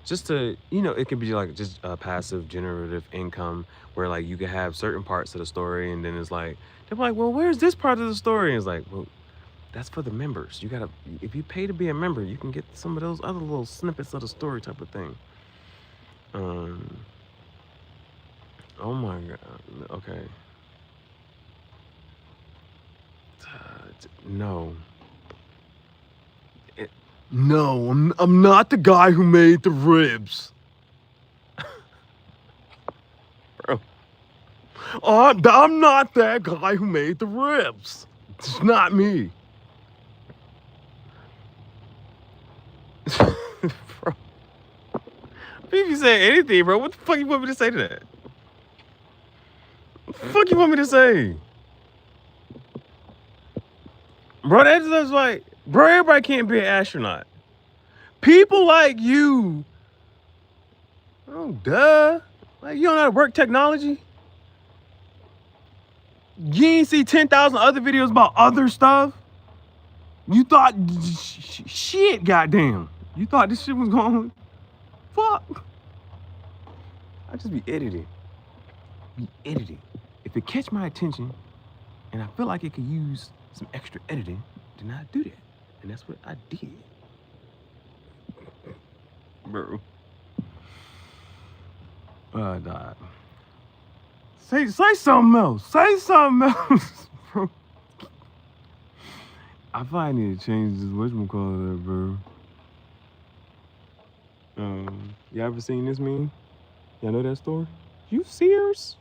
just to, you know, it could be like just a passive generative income where like you can have certain parts of the story and then it's like, they're like, well, where's this part of the story? And it's like, well, that's for the members. You gotta, if you pay to be a member, you can get some of those other little snippets of the story type of thing. Oh my God. Okay. No. No, I'm not the guy who made the ribs. Bro. I'm not that guy who made the ribs. It's not me. Bro. If you say anything, bro, what the fuck you want me to say to that? What the fuck you want me to say? Bro, that's just like, bro, everybody can't be an astronaut. People like you, oh, duh. Like, you don't know how to work technology? You ain't see 10,000 other videos about other stuff? You thought, shit, goddamn. You thought this shit was going, fuck. I just be editing. If it catch my attention and I feel like it could use some extra editing, then I do that. And that's what I did. Bro. Dog. Say something else. Say something else, bro. I probably need to change this whatchamacallit, bro. You ever seen this meme? Y'all know that story? You serious?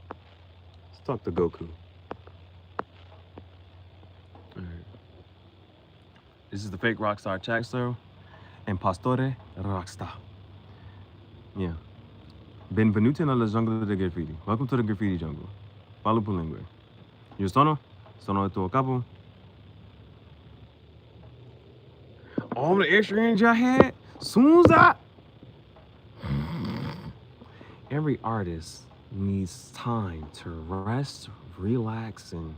Let's talk to Goku. All right. This is the fake rockstar Chaxo and Pastore Rockstar. Yeah. Benvenuti nella jungle del graffiti. Welcome to the graffiti jungle. Paolo Pulingue. Io sono il tuo capo. All the extra energy I had, soon as I... Every artist needs time to rest, relax, and